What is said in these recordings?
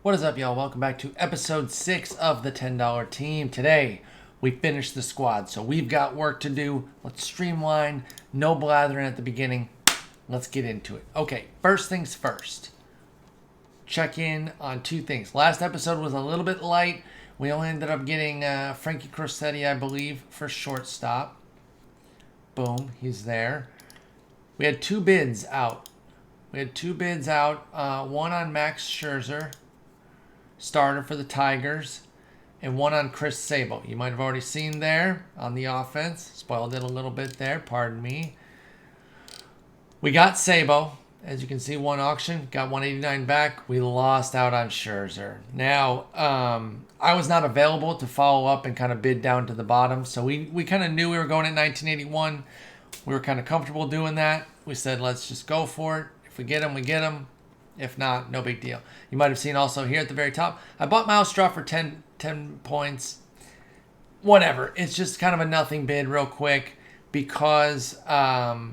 What is up, y'all? Welcome back to episode 6 of the $10 team. Today, we finished the squad, so we've got work to do. Let's streamline. No blathering at the beginning. Let's get into it. Okay, first things first. Check in on two things. Last episode was a little bit light. We only ended up getting Frankie Crosetti, I believe, for shortstop. Boom, he's there. We had two bids out. One on Max Scherzer, starter for the Tigers, and one on Chris Sabo. You might have already seen there on the offense. Spoiled it a little bit there, pardon me. We got Sabo. As you can see, one auction, got 189 back. We lost out on Scherzer. Now, I was not available to follow up and kind of bid down to the bottom, so we kind of knew we were going at 1981. We were kind of comfortable doing that. We said, let's just go for it. If we get him, we get him. If not, no big deal. You might have seen also here at the very top, I bought Miles Straw for 10 points. Whatever. It's just kind of a nothing bid real quick because why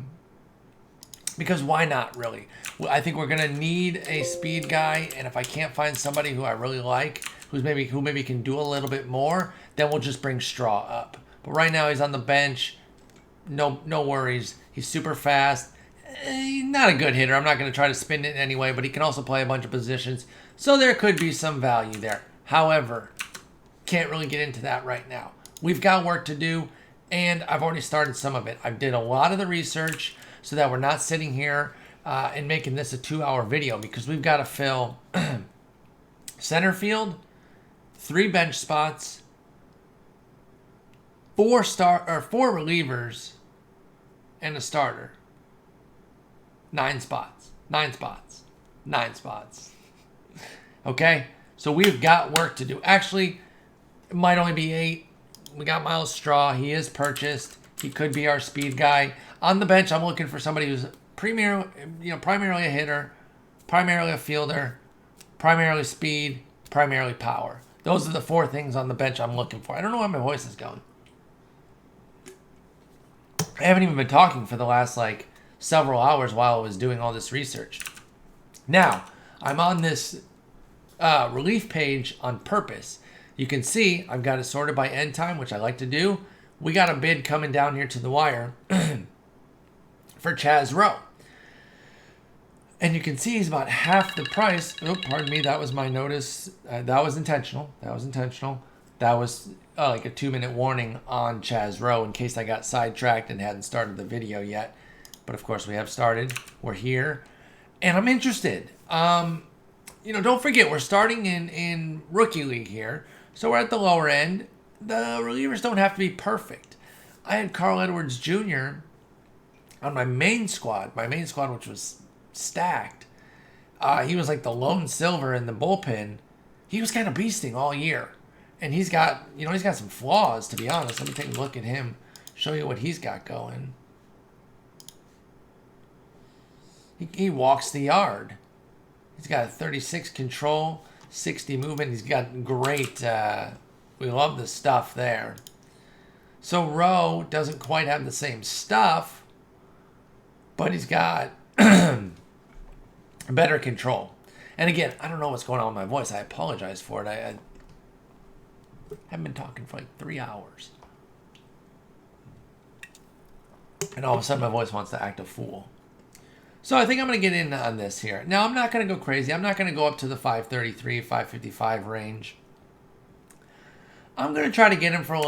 not, really? I think we're going to need a speed guy, and if I can't find somebody who I really like, who maybe can do a little bit more, then we'll just bring Straw up. But right now he's on the bench. No worries. He's super fast. He's not a good hitter. I'm not going to try to spin it anyway, but he can also play a bunch of positions. So there could be some value there. However, can't really get into that right now. We've got work to do, and I've already started some of it. I did a lot of the research so that we're not sitting here and making this a 2-hour video, because we've got to fill center field, 3 bench spots, 4 relievers, and a starter. 9 spots. Okay? So we've got work to do. Actually, it might only be 8. We got Miles Straw. He is purchased. He could be our speed guy. On the bench, I'm looking for somebody who's primarily a hitter, primarily a fielder, primarily speed, primarily power. Those are the 4 things on the bench I'm looking for. I don't know why my voice is going. I haven't even been talking for the last, several hours while I was doing all this research. Now, I'm on this relief page on purpose. You can see I've got it sorted by end time, which I like to do. We got a bid coming down here to the wire for Chaz Rowe. And you can see he's about half the price. Oh, pardon me, that was my notice. That was intentional. That was like a 2-minute warning on Chaz Rowe in case I got sidetracked and hadn't started the video yet. But of course we have started. We're here. And I'm interested. Don't forget, we're starting in Rookie League here. So we're at the lower end. The relievers don't have to be perfect. I had Carl Edwards Jr. on my main squad, which was stacked. He was like the lone silver in the bullpen. He was kind of beasting all year. And he's got some flaws, to be honest. Let me take a look at him, show you what he's got going. He walks the yard. He's got a 36 control, 60 movement. He's got great, we love the stuff there. So Rowe doesn't quite have the same stuff, but he's got better control. And again, I don't know what's going on with my voice. I apologize for it. I haven't been talking for 3 hours. And all of a sudden my voice wants to act a fool. So I think I'm going to get in on this here. Now, I'm not going to go crazy. I'm not going to go up to the 533, 555 range. I'm going to try to get him for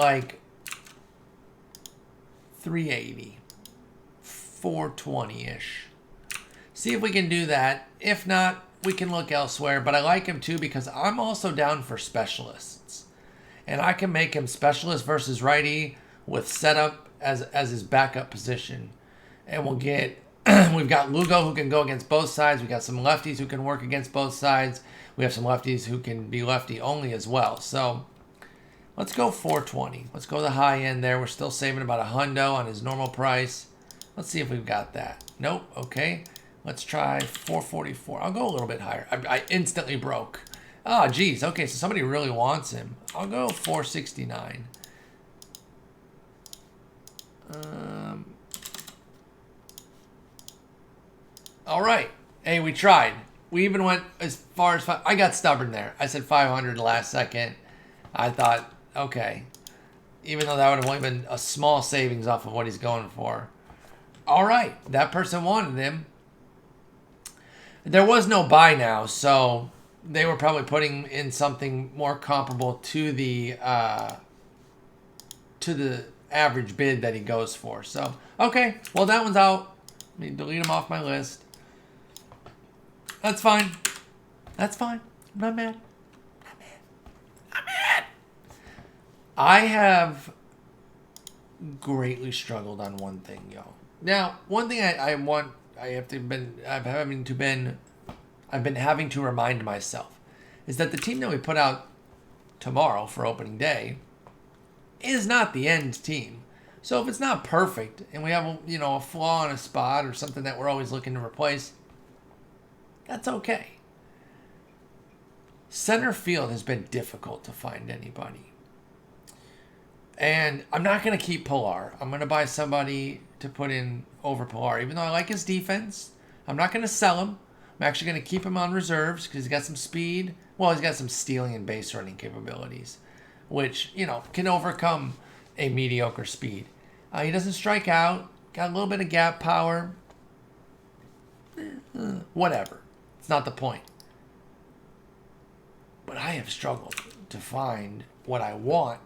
380, 420-ish. See if we can do that. If not, we can look elsewhere. But I like him too because I'm also down for specialists. And I can make him specialist versus righty with setup as his backup position. And we'll get... We've got Lugo who can go against both sides. We've got some lefties who can work against both sides. We have some lefties who can be lefty only as well. So let's go 420. Let's go the high end there. We're still saving about $100 on his normal price. Let's see if we've got that. Nope. Okay. Let's try 444. I'll go a little bit higher. I instantly broke. Oh, geez. Okay, so somebody really wants him. I'll go 469. All right. Hey, we tried. We even went as far as I got stubborn there. I said 500 last second. I thought, okay, even though that would have only been a small savings off of what he's going for. All right, that person wanted him. There was no buy now, so they were probably putting in something more comparable to the average bid that he goes for. So, okay, well, that one's out. Let me delete him off my list. That's fine. That's fine. I'm not mad. I'm mad. I have greatly struggled on one thing, yo. Now, one thing I've been having to remind myself is that the team that we put out tomorrow for opening day is not the end team. So if it's not perfect and we have a flaw in a spot or something that we're always looking to replace, that's okay. Center field has been difficult to find anybody. And I'm not going to keep Pilar. I'm going to buy somebody to put in over Pilar. Even though I like his defense, I'm not going to sell him. I'm actually going to keep him on reserves because he's got some speed. Well, he's got some stealing and base running capabilities, which, can overcome a mediocre speed. He doesn't strike out. Got a little bit of gap power. Whatever. It's not the point. But I have struggled to find what I want,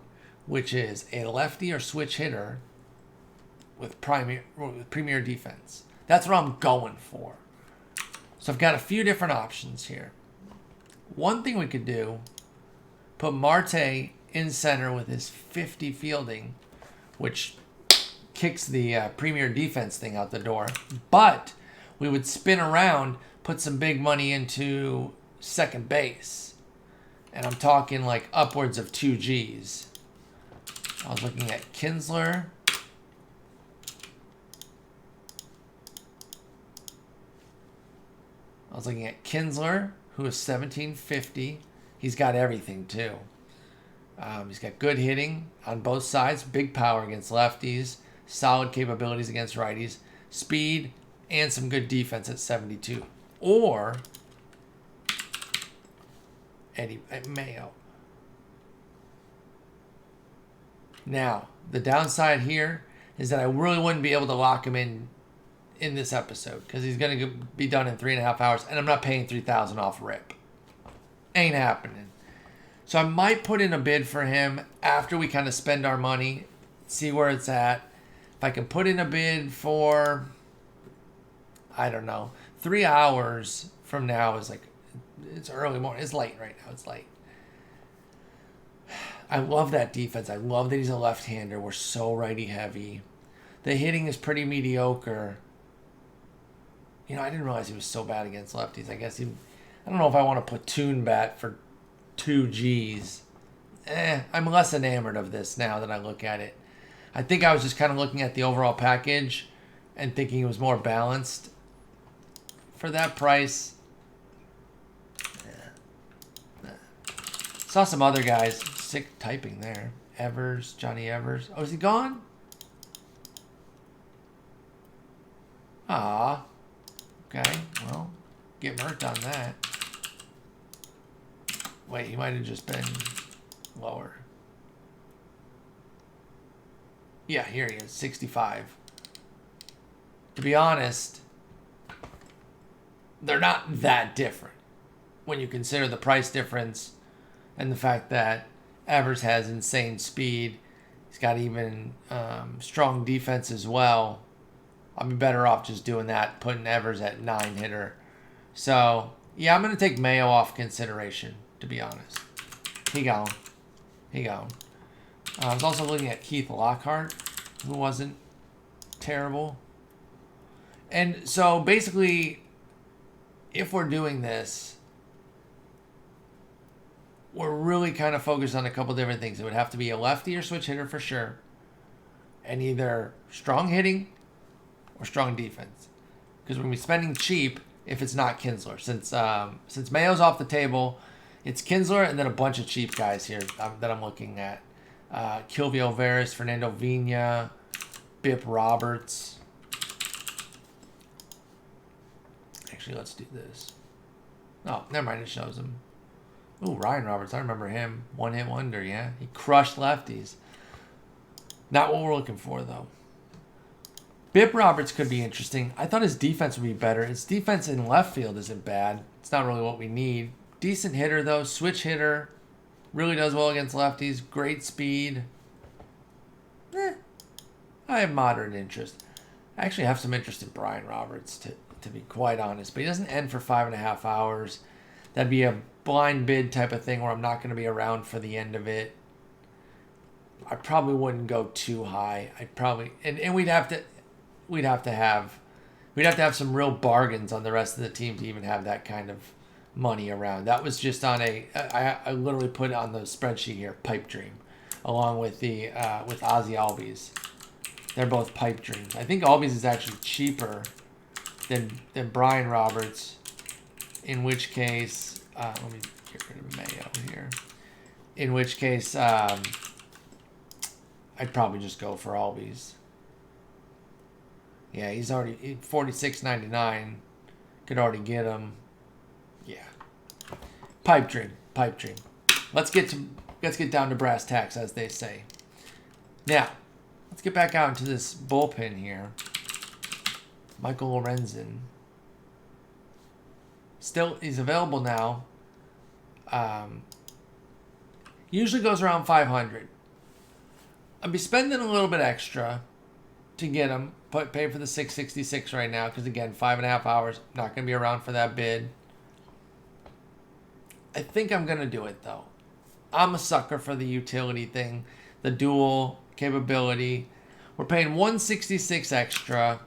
which is a lefty or switch hitter with premier defense. That's what I'm going for. So I've got a few different options here. One thing we could do, put Marte in center with his 50 fielding, which kicks the premier defense thing out the door. But we would spin around, put some big money into second base. And I'm talking like upwards of 2 Gs. I was looking at Kinsler. Who is 1750. He's got everything too. He's got good hitting on both sides, big power against lefties, solid capabilities against righties, speed, and some good defense at 72. Or Eddie Mayo. Now, the downside here is that I really wouldn't be able to lock him in this episode because he's going to be done in 3.5 hours, and I'm not paying $3,000 off rip. Ain't happening. So I might put in a bid for him after we kind of spend our money, see where it's at. If I can put in a bid for, I don't know, 3 hours from now is like, it's early morning. It's late right now. It's late. I love that defense. I love that he's a left-hander. We're so righty heavy. The hitting is pretty mediocre. I didn't realize he was so bad against lefties. I guess I don't know if I want to platoon bat for 2 Gs. I'm less enamored of this now that I look at it. I think I was just kind of looking at the overall package and thinking it was more balanced. For that price, saw some other guys. Sick typing there. Johnny Evers. Oh, is he gone? Ah. Okay, well, get murked on that. Wait, he might have just been lower. Yeah, here he is, 65. To be honest, they're not that different when you consider the price difference and the fact that Evers has insane speed. He's got even strong defense as well. I'd be better off just doing that, putting Evers at 9 hitter. So, yeah, I'm going to take Mayo off consideration, to be honest. He gone. I was also looking at Keith Lockhart, who wasn't terrible. And so, basically, if we're doing this, we're really kind of focused on a couple different things. It would have to be a lefty or switch hitter for sure. And either strong hitting or strong defense. Because we're going to be spending cheap if it's not Kinsler. Since Mayo's off the table, it's Kinsler and then a bunch of cheap guys here that I'm looking at. Kilvio Veras, Fernando Vina, Bip Roberts. Actually, let's do this. Oh, never mind. It shows him. Ooh, Ryan Roberts. I remember him. One hit wonder, yeah. He crushed lefties. Not what we're looking for, though. Bip Roberts could be interesting. I thought his defense would be better. His defense in left field isn't bad. It's not really what we need. Decent hitter, though. Switch hitter. Really does well against lefties. Great speed. I have moderate interest. I actually have some interest in Brian Roberts, to be quite honest. But he doesn't end for 5.5 hours. That'd be a blind bid type of thing where I'm not going to be around for the end of it. I probably wouldn't go too high. I'd probably and we'd have to have some real bargains on the rest of the team to even have that kind of money around. That was just on I literally put it on the spreadsheet here, pipe dream, along with the with Ozzy Albies. They're both pipe dreams. I think Albies is actually cheaper than Brian Roberts, in which case let me get rid of Mayo here. In which case I'd probably just go for Albies. Yeah, he's already $46.99. Could already get him. Yeah. Pipe dream. Let's get down to brass tacks, as they say. Now, let's get back out into this bullpen here. Michael Lorenzen. Still, he's available now. Usually goes around 500. I'll be spending a little bit extra to get him. Pay for the 666 right now because, again, 5.5 hours. Not going to be around for that bid. I think I'm going to do it, though. I'm a sucker for the utility thing, the dual capability. We're paying 166 extra.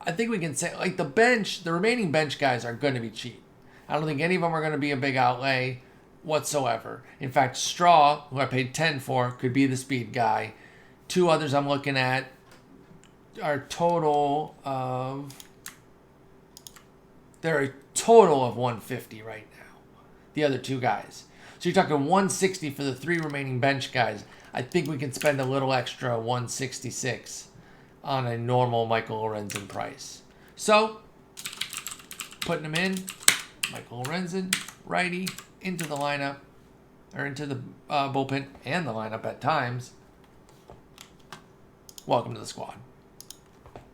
I think we can say, like, the remaining bench guys are going to be cheap. I don't think any of them are going to be a big outlay whatsoever. In fact, Straw, who I paid 10 for, could be the speed guy. Two others I'm looking at are a total of 150 right now. The other two guys. So you're talking 160 for the three remaining bench guys. I think we can spend a little extra 166 on a normal Michael Lorenzen price. So, putting him in, Michael Lorenzen, righty, into the lineup, or into the bullpen and the lineup at times. Welcome to the squad.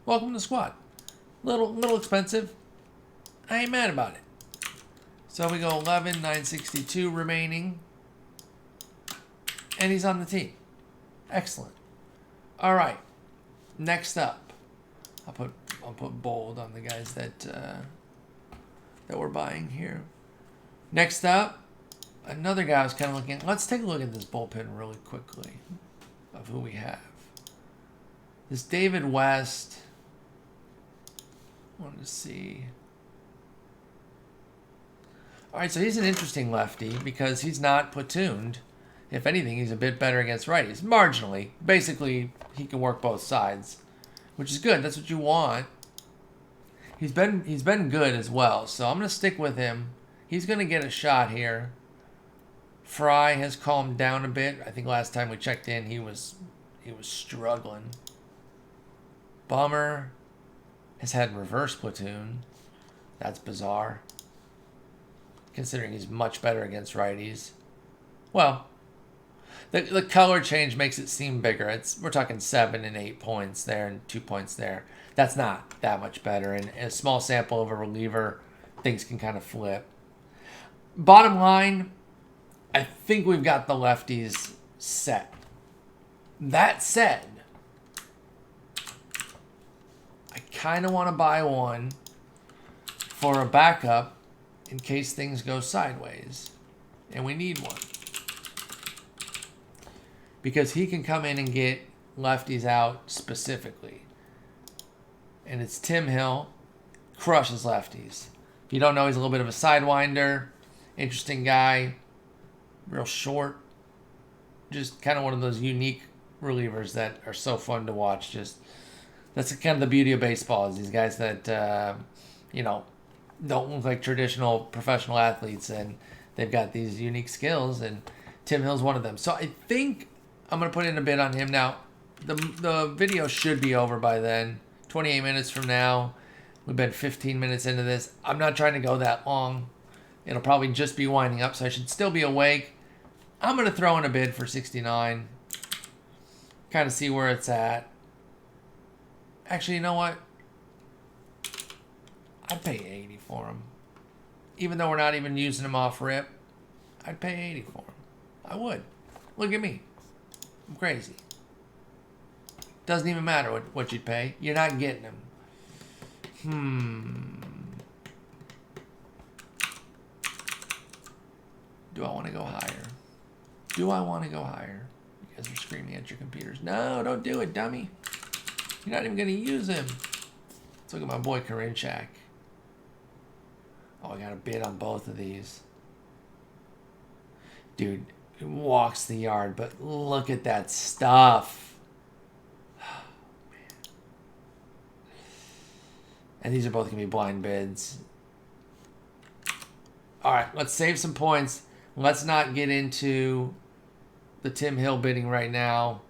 Welcome to the squad. Little expensive. I ain't mad about it. So we go 11,962 remaining. And he's on the team. Excellent. All right. Next up, I'll put bold on the guys that we're buying here. Next up, another guy I was kind of looking at. Let's take a look at this bullpen really quickly of who we have. This David West. Wanted to see. All right, so he's an interesting lefty because he's not platooned. If anything, he's a bit better against righties. Marginally. Basically, he can work both sides, which is good. That's what you want. He's been good as well, so I'm going to stick with him. He's going to get a shot here. Fry has calmed down a bit. I think last time we checked in, he was struggling. Bummer has had reverse platoon. That's bizarre, considering he's much better against righties. Well, the color change makes it seem bigger. We're talking 7 and 8 points there and 2 points there. That's not that much better. And a small sample of a reliever, things can kind of flip. Bottom line, I think we've got the lefties set. That said, I kind of want to buy one for a backup in case things go sideways. And we need one. Because he can come in and get lefties out specifically. And it's Tim Hill. Crushes lefties. If you don't know, he's a little bit of a sidewinder. Interesting guy. Real short. Just kind of one of those unique relievers that are so fun to watch. That's kind of the beauty of baseball, is these guys that, don't look like traditional professional athletes, and they've got these unique skills, and Tim Hill's one of them. So I think I'm going to put in a bid on him. Now, the video should be over by then. 28 minutes from now. We've been 15 minutes into this. I'm not trying to go that long. It'll probably just be winding up, so I should still be awake. I'm going to throw in a bid for 69. Kind of see where it's at. Actually, you know what? I'd pay 80 for him. Even though we're not even using him off rip, I'd pay 80 for him. I would. Look at me. I'm crazy. Doesn't even matter what you'd pay. You're not getting him. Do I want to go higher? Do I want to go higher? You guys are screaming at your computers. No, don't do it, dummy. You're not even going to use him. Let's look at my boy Karinchak. Oh, I got a bid on both of these. Dude, it walks the yard, but look at that stuff. Oh, man. And these are both going to be blind bids. All right, let's save some points. Let's not get into the Tim Hill bidding right now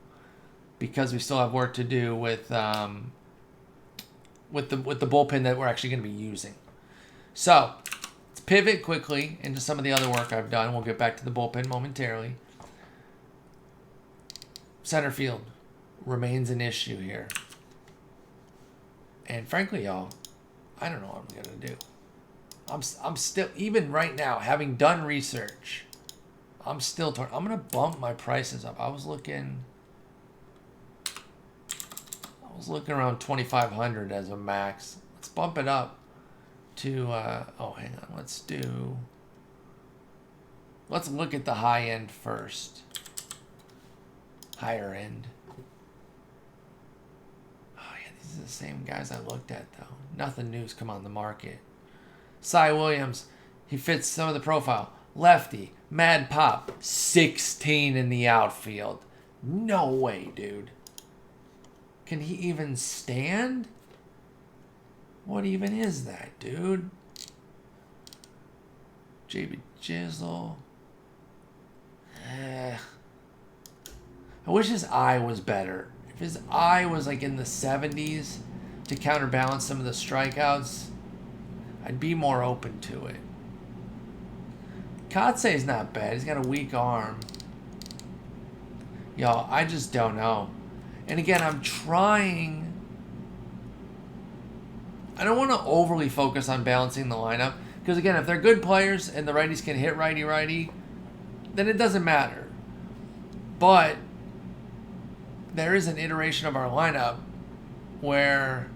because we still have work to do with the bullpen that we're actually going to be using. So let's pivot quickly into some of the other work I've done. We'll get back to the bullpen momentarily. Center field remains an issue here. And frankly, y'all, I don't know what I'm going to do. I'm still, even right now, having done research, I'm still torn. I'm going to bump my prices up. I was looking around 2,500 as a max. Let's bump it up to, oh, hang on. Let's look at the high end first. Higher end. Oh, yeah, these are the same guys I looked at, though. Nothing new's come on the market. Cy Williams, he fits some of the profile. Lefty, Mad Pop, 16 in the outfield. No way, dude. Can he even stand? What even is that, dude? JB Jizzle. I wish his eye was better. If his eye was like in the 70s to counterbalance some of the strikeouts, I'd be more open to it. Kotsay's not bad. He's got a weak arm. Y'all, I just don't know. And again, I'm trying. I don't want to overly focus on balancing the lineup. Because again, if they're good players and the righties can hit righty-righty, then it doesn't matter. But there is an iteration of our lineup where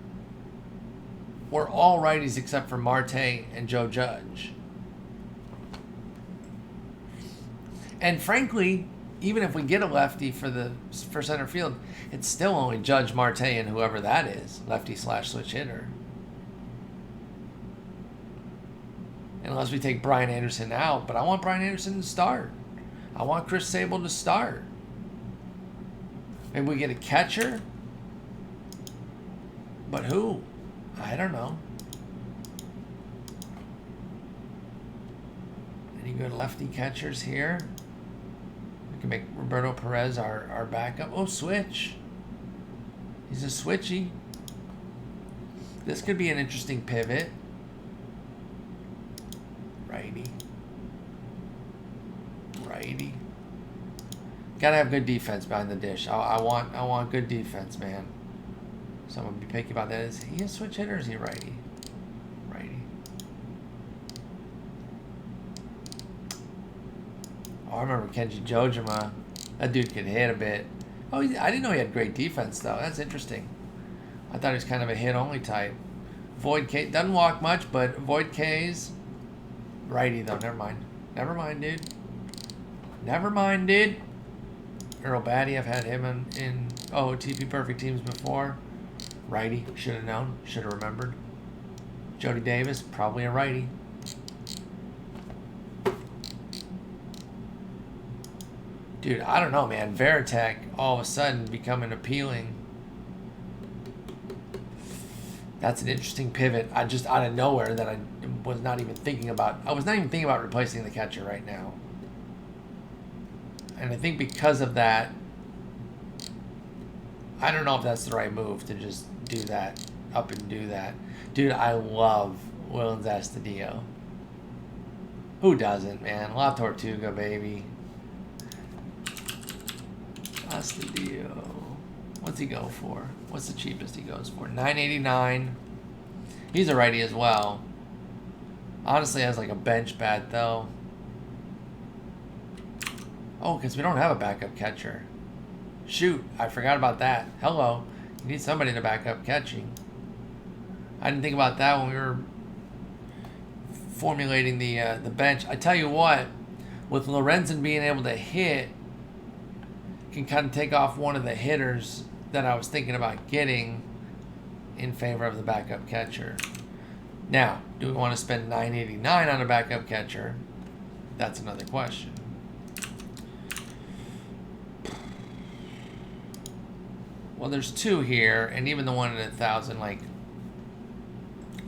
we're all righties except for Marte and Joe Judge. And frankly, even if we get a lefty for center field, it's still only Judge, Marte, and whoever that is, lefty/switch hitter. Unless we take Brian Anderson out, but I want Brian Anderson to start. I want Chris Sable to start. Maybe we get a catcher, but who? I don't know. Any good lefty catchers here? We can make Roberto Perez our backup. Oh, switch. He's a switchy. This could be an interesting pivot. Righty. Righty. Gotta have good defense behind the dish. I want good defense, man. So I'm gonna be picky about that. Is he a switch hitter or is he righty? Righty. Oh, I remember Kenji Jojima. That dude could hit a bit. Oh, I didn't know he had great defense, though. That's interesting. I thought he was kind of a hit-only type. Void K doesn't walk much, but Void K's righty, though. Never mind. Never mind, dude. Never mind, dude. Earl Batty, I've had him in TP Perfect teams before. Righty, should have known, should have remembered. Jody Davis, probably a righty. Dude, I don't know, man. Veritek all of a sudden becoming appealing. That's an interesting pivot. I just out of nowhere that I was not even thinking about. I was not even thinking about replacing the catcher right now. And I think because of that, I don't know if that's the right move to just do that, up and do that. Dude, I love Willens Astudillo. Who doesn't, man? La Tortuga, baby. Astadio. What's he go for? What's the cheapest he goes for? $9.89. He's a righty as well. Honestly, has like a bench bat though. Oh, because we don't have a backup catcher. Shoot, I forgot about that. Hello. You need somebody to back up catching. I didn't think about that when we were formulating the bench. I tell you what, with Lorenzen being able to hit, can kind of take off one of the hitters that I was thinking about getting in favor of the backup catcher. Now, do we want to spend $9.89 on a backup catcher? That's another question. Well, there's two here, and even the one at 1,000, like,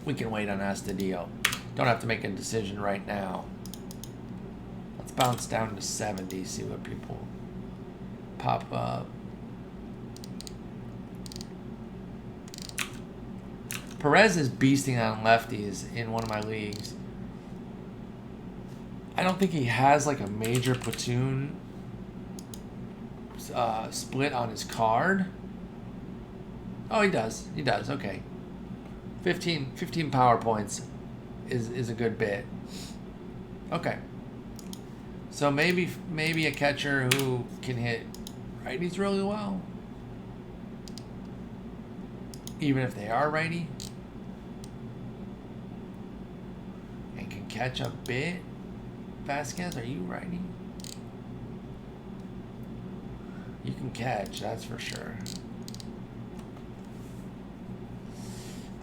we can wait on Astadio. Don't have to make a decision right now. Let's bounce down to 70, see what people pop up. Perez is beasting on lefties in one of my leagues. I don't think he has like a major platoon split on his card. Oh, he does. He does. Okay. 15 power points is a good bit. Okay. So maybe a catcher who can hit righties really well, even if they are righty, and can catch a bit. Vasquez, are you righty? You can catch, that's for sure.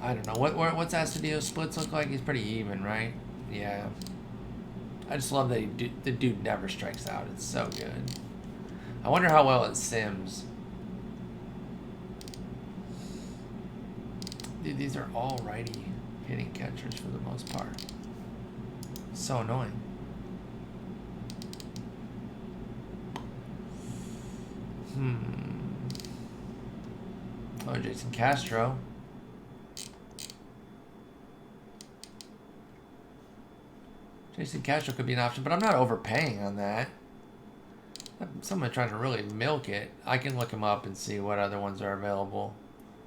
I don't know. What's Astudillo's splits look like? He's pretty even, right? Yeah. I just love that the dude never strikes out. It's so good. I wonder how well it sims. Dude, these are all righty hitting catchers for the most part. So annoying. Oh, Jason Castro. Jason Castro could be an option, but I'm not overpaying on that. Someone trying to really milk it. I can look him up and see what other ones are available.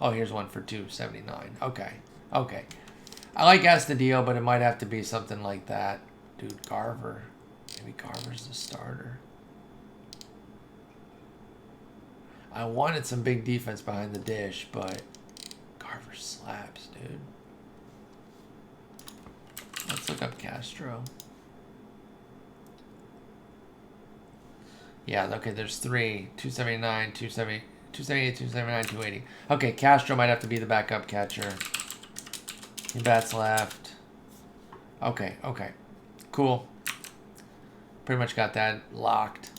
Oh, here's one for $279. Okay. Okay. I like Astudillo, but it might have to be something like that. Dude, Garver. Maybe Garver's the starter. I wanted some big defense behind the dish, but Garver slaps, dude. Let's look up Castro. Yeah, okay, there's three. 279, 278, 279, 280. Okay, Castro might have to be the backup catcher. He bats left. Okay, okay. Cool. Pretty much got that locked,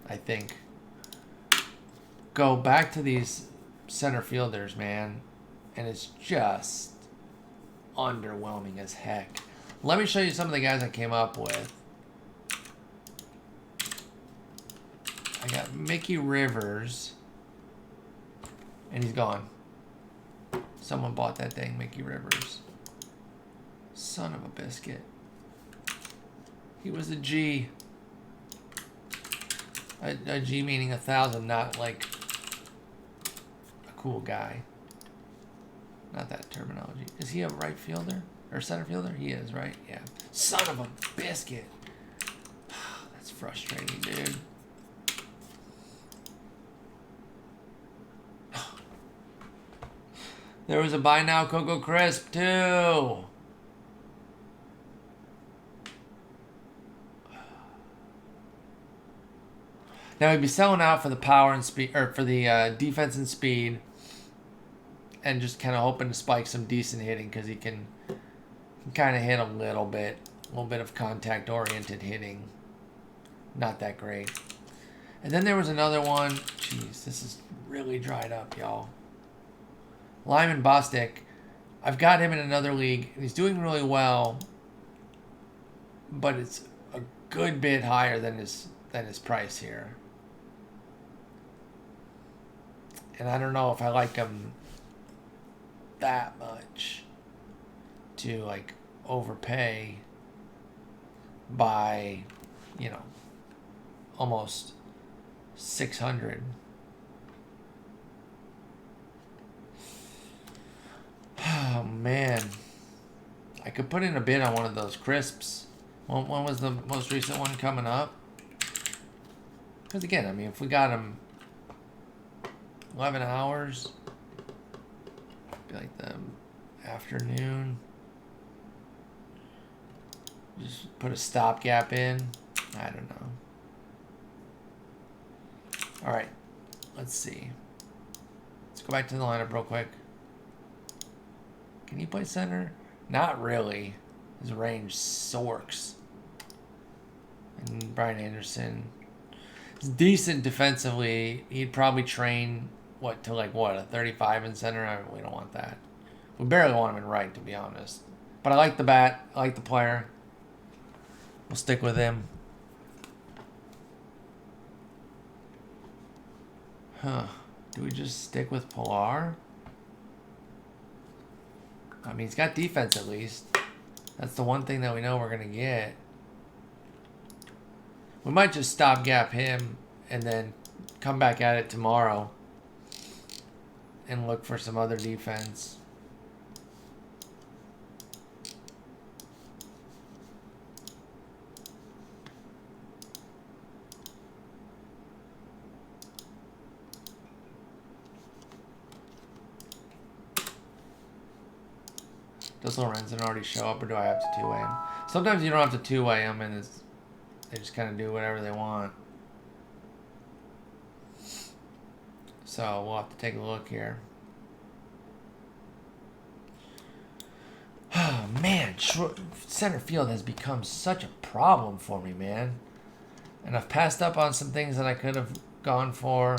I think. Go back to these center fielders, man. And it's just underwhelming as heck. Let me show you some of the guys I came up with. I got Mickey Rivers. And he's gone. Someone bought that dang Mickey Rivers. Son of a biscuit. He was a G. A G meaning 1,000, not like a cool guy. Not that terminology. Is he a right fielder? Or center fielder? He is, right? Yeah. Son of a biscuit. That's frustrating, dude. There was a buy now Coco Crisp, too. Now he'd be selling out for the power and speed, or for the defense and speed, and just kind of hoping to spike some decent hitting because he can kind of hit a little bit of contact-oriented hitting. Not that great. And then there was another one. Jeez, this is really dried up, y'all. Lyman Bostic. I've got him in another league. He's doing really well, but it's a good bit higher than his price here. And I don't know if I like him that much to like overpay by, almost 600. Oh, man. I could put in a bid on one of those crisps. When was the most recent one coming up? Because again, I mean, if we got them 11 hours, be like the afternoon. Just put a stopgap in. I don't know. All right, let's see. Let's go back to the lineup real quick. Can he play center? Not really. His range sorks. And Brian Anderson is decent defensively. He'd probably train a 35 in center. We don't want that. We barely want him in right, to be honest. But I like the bat. I like the player. We'll stick with him. Huh. Do we just stick with Pilar? I mean, he's got defense at least. That's the one thing that we know we're going to get. We might just stopgap him and then come back at it tomorrow and look for some other defense. Does Lorenzen already show up, or do I have to two-way him? Sometimes you don't have to two-way him, and they just kind of do whatever they want. So we'll have to take a look here. Oh, man. Center field has become such a problem for me, man. And I've passed up on some things that I could have gone for.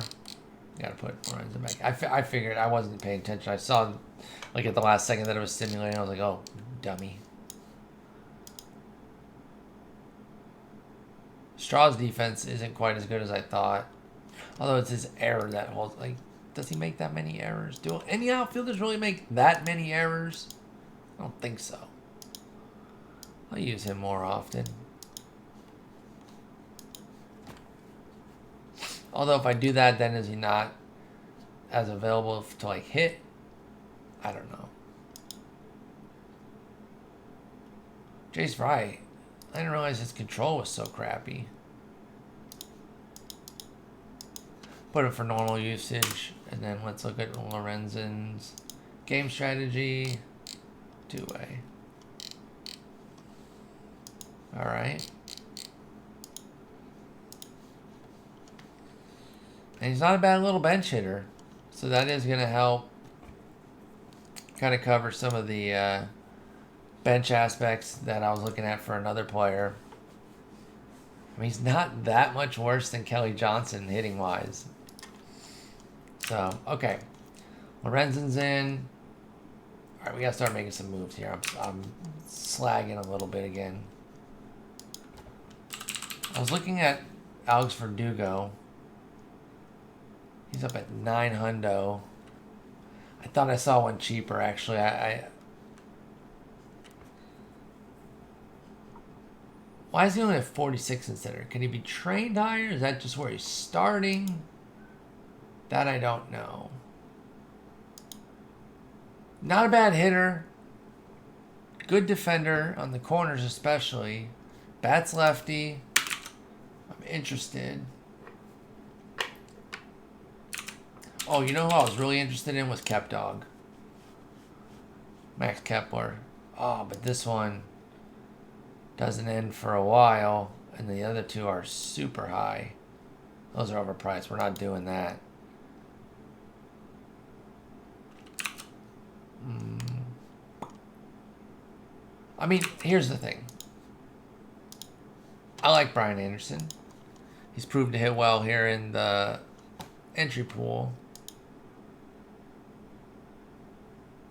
Got to put Lorenzen back. I figured I wasn't paying attention. I saw, like, at the last second that it was simulating. I was like, oh, dummy. Straw's defense isn't quite as good as I thought. Although it's his error that holds. Like, does he make that many errors? Do any outfielders really make that many errors? I don't think so. I'll use him more often. Although if I do that, then is he not as available to, like, hit? I don't know. Jace Fry. I didn't realize his control was so crappy. Put it for normal usage. And then let's look at Lorenzen's game strategy. Two-way. Alright. And he's not a bad little bench hitter. So that is going to help kind of cover some of the bench aspects that I was looking at for another player. I mean, he's not that much worse than Kelly Johnson hitting-wise. So, okay. Lorenzen's in. All right, we got to start making some moves here. I'm slagging a little bit again. I was looking at Alex Verdugo. He's up at 900. I thought I saw one cheaper, actually. Why is he only at 46 in center? Can he be trained higher? Is that just where he's starting? That I don't know. Not a bad hitter. Good defender on the corners especially. Bats lefty. I'm interested. Oh, you know who I was really interested in was Kepdog. Max Kepler. Oh, but this one doesn't end for a while, and the other two are super high. Those are overpriced. We're not doing that. I mean, here's the thing. I like Brian Anderson. He's proved to hit well here in the entry pool.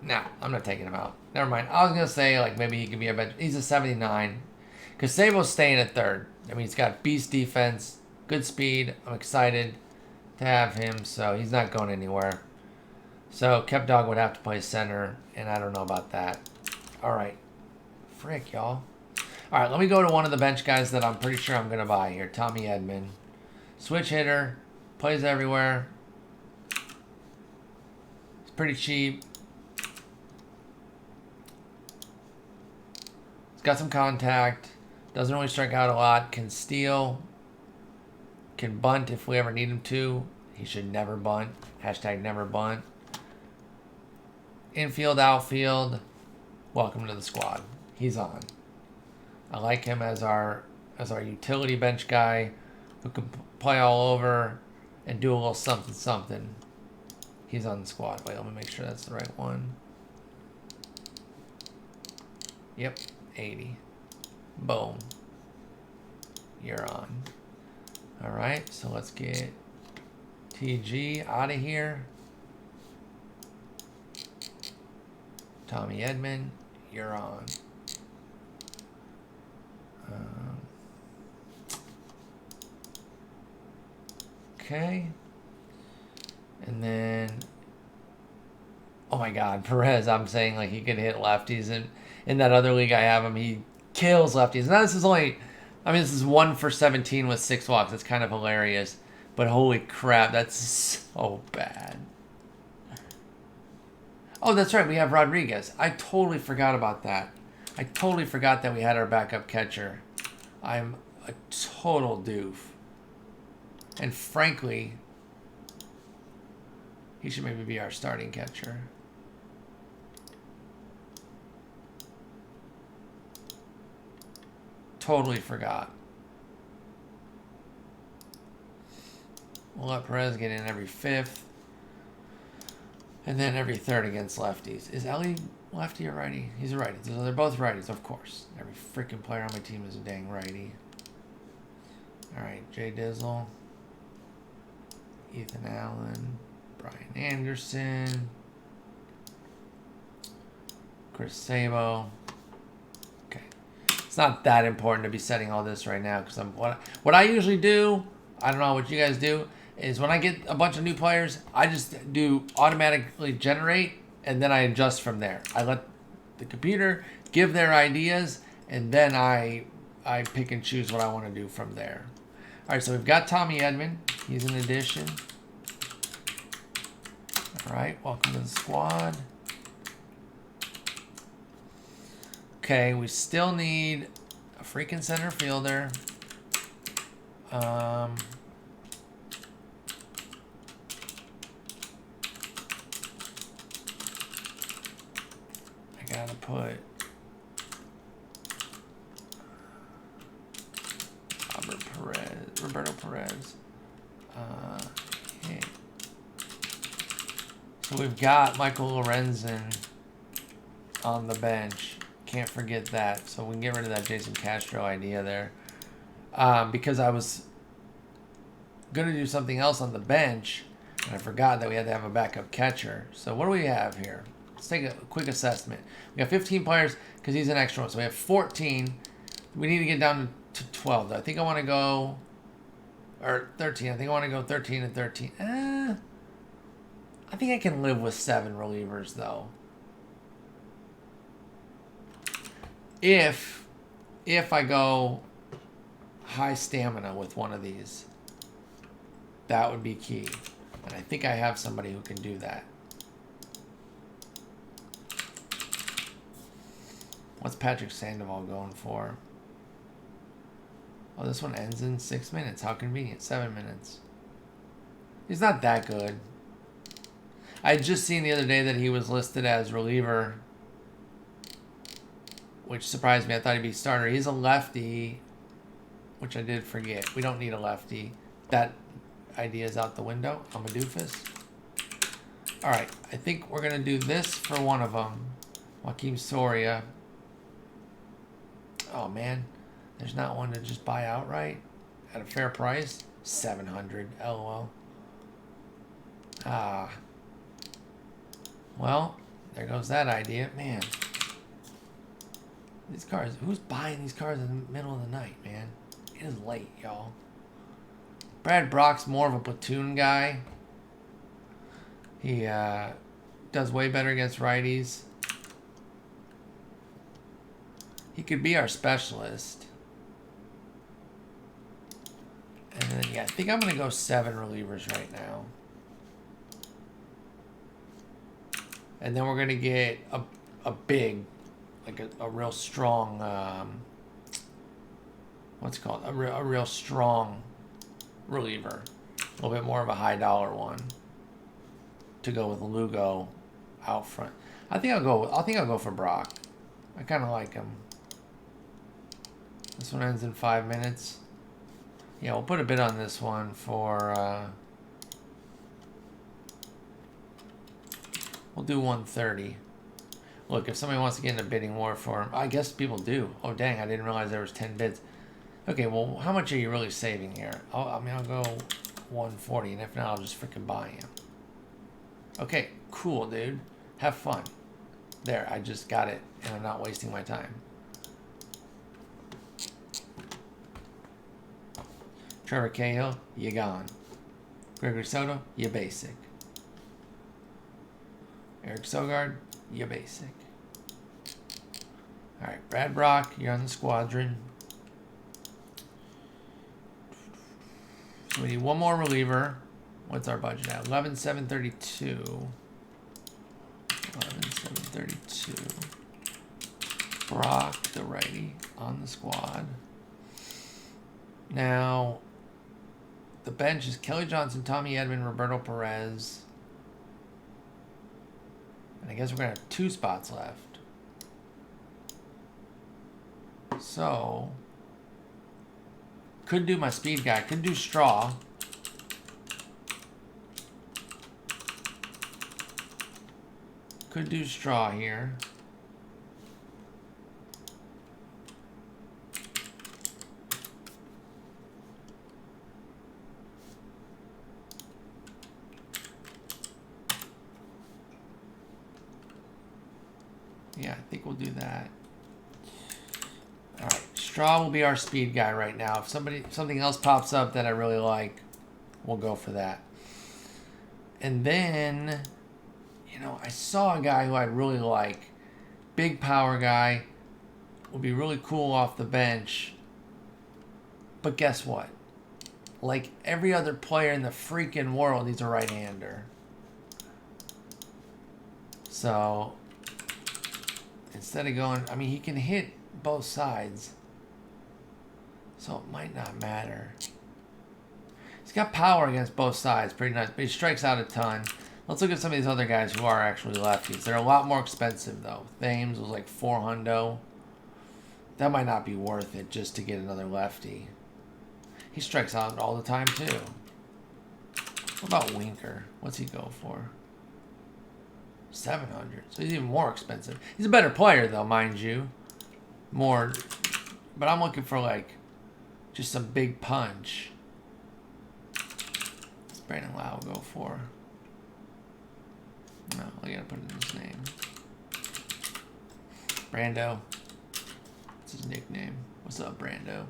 Nah, I'm not taking him out. Never mind. I was going to say, like, maybe he could be a bench. He's a 79. Because Sable's staying at third. I mean, he's got beast defense, good speed. I'm excited to have him, so he's not going anywhere. So, Kepdog would have to play center, and I don't know about that. All right. Frick, y'all. All right, let me go to one of the bench guys that I'm pretty sure I'm going to buy here. Tommy Edman. Switch hitter. Plays everywhere. It's pretty cheap. It's got some contact. Doesn't really strike out a lot. Can steal. Can bunt if we ever need him to. He should never bunt. Hashtag never bunt. Infield, outfield. Welcome to the squad. He's on. I like him as our utility bench guy who can play all over and do a little something something. He's on the squad. Wait, let me make sure that's the right one. Yep, 80. Boom. You're on. All right, so let's get TG out of here. Tommy Edman, you're on. Okay. And then, oh my God, Perez, I'm saying like he could hit lefties. And in that other league I have him, he kills lefties. Now this is only, I mean, this is 1 for 17 with 6 walks. It's kind of hilarious. But holy crap, that's so bad. Oh, that's right, we have Rodriguez. I totally forgot about that. I totally forgot that we had our backup catcher. I'm a total doof. And frankly, he should maybe be our starting catcher. Totally forgot. We'll let Perez get in every 5th. And then every 3rd against lefties. Is Ellie lefty or righty? He's a righty. So they're both righties, of course. Every freaking player on my team is a dang righty. All right, Jay Dizzle. Ethan Allen. Brian Anderson. Chris Sabo. Okay. It's not that important to be setting all this right now because what I usually do, I don't know what you guys do, is when I get a bunch of new players, I just do automatically generate and then I adjust from there. I let the computer give their ideas and then I pick and choose what I want to do from there. All right, so we've got Tommy Edman. He's an addition. All right, welcome to the squad. Okay, we still need a freaking center fielder. I gotta put Roberto Perez. Okay. So we've got Michael Lorenzen on the bench. Can't forget that. So we can get rid of that Jason Castro idea there. Because I was going to do something else on the bench, and I forgot that we had to have a backup catcher. So what do we have here? Let's take a quick assessment. We got 15 players because he's an extra one. So we have 14. We need to get down to 12. I think I want to go, or 13. I think I want to go 13 and 13. I think I can live with 7 relievers, though. If I go high stamina with one of these, that would be key. And I think I have somebody who can do that. What's Patrick Sandoval going for? Oh, this one ends in 6 minutes. How convenient. 7 minutes. He's not that good. I had just seen the other day that he was listed as reliever, which surprised me. I thought he'd be starter. He's a lefty, which I did forget. We don't need a lefty. That idea is out the window. I'm a doofus. All right. I think we're going to do this for one of them. Joaquin Soria. Oh, man. There's not one to just buy outright at a fair price. 700. LOL. Well, there goes that idea. Man. These cars. Who's buying these cars in the middle of the night, man? It is late, y'all. Brad Brock's more of a platoon guy. He does way better against righties. He could be our specialist. And then, yeah, I think I'm going to go 7 relievers right now. And then we're going to get a big, like a real strong, what's it called? A real strong reliever. A little bit more of a high dollar one to go with Lugo out front. I think I'll go for Brock. I kind of like him. This one ends in 5 minutes. Yeah, we'll put a bid on this one for, we'll do 130. Look, if somebody wants to get in a bidding war for him, I guess people do. Oh, dang, I didn't realize there was 10 bids. Okay, well, how much are you really saving here? I'll go 140, and if not, I'll just freaking buy him. Okay, cool, dude. Have fun. There, I just got it, and I'm not wasting my time. Trevor Cahill, you gone. Gregory Soto, you basic. Eric Sogard, you basic. Alright, Brad Brock, you're on the squadron. So we need one more reliever. What's our budget at? 11,732. 11,732. Brock, the righty, on the squad. Now, the bench is Kelly Johnson, Tommy Edman, Roberto Perez. And I guess we're going to have 2 spots left. So, could do my speed guy. Could do Straw. Could do Straw here. Yeah, I think we'll do that. All right, Straw will be our speed guy right now. If something else pops up that I really like, we'll go for that. And then, you know, I saw a guy who I really like. Big power guy. Will be really cool off the bench. But guess what? Like every other player in the freaking world, he's a right-hander. So, instead of going, I mean, he can hit both sides. So it might not matter. He's got power against both sides. Pretty nice. But he strikes out a ton. Let's look at some of these other guys who are actually lefties. They're a lot more expensive, though. Thames was like $400. That might not be worth it just to get another lefty. He strikes out all the time, too. What about Winker? What's he go for? 700. So he's even more expensive. He's a better player, though, mind you. More. But I'm looking for, like, just some big punch. What's Brandon Lau go for? No, I gotta put it in his name. Brando. What's his nickname? What's up, Brando?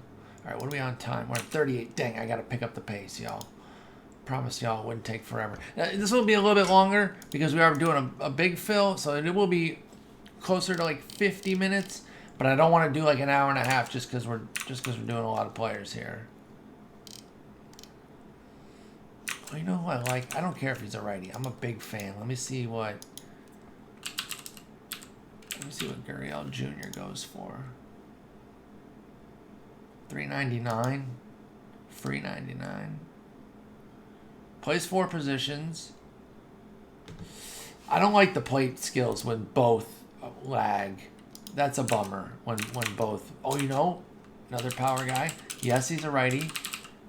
Alright, what are we on time? We're at 38. Dang, I gotta pick up the pace, y'all. Promise y'all it wouldn't take forever. Now, this will be a little bit longer because we are doing a big fill, so it will be closer to like 50 minutes. But I don't want to do like an hour and a half just because we're doing a lot of players here. Well, you know who I like? I don't care if he's a righty. I'm a big fan. Let me see what Gurriel Jr. goes for. $3.99. Free 99. Plays 4 positions. I don't like the plate skills when both lag. That's a bummer when both. Oh, you know, another power guy. Yes, he's a righty,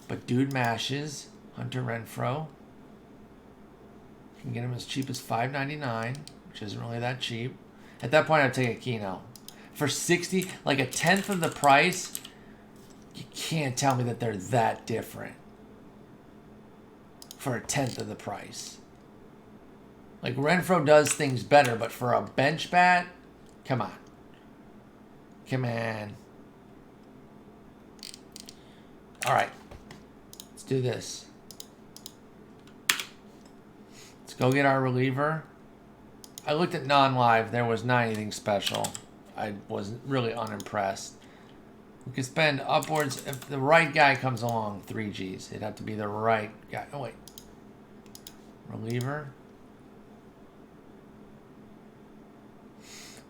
but dude mashes. Hunter Renfroe. You can get him as cheap as $5.99, which isn't really that cheap. At that point, I'd take a Keno. For 60, like a tenth of the price, you can't tell me that they're that different. For a tenth of the price. Like, Renfroe does things better, but for a bench bat, come on. Come on. All right. Let's do this. Let's go get our reliever. I looked at non-live. There was not anything special. I was really unimpressed. We could spend upwards, if the right guy comes along, 3 Gs. It'd have to be the right guy. Oh, wait. Reliever.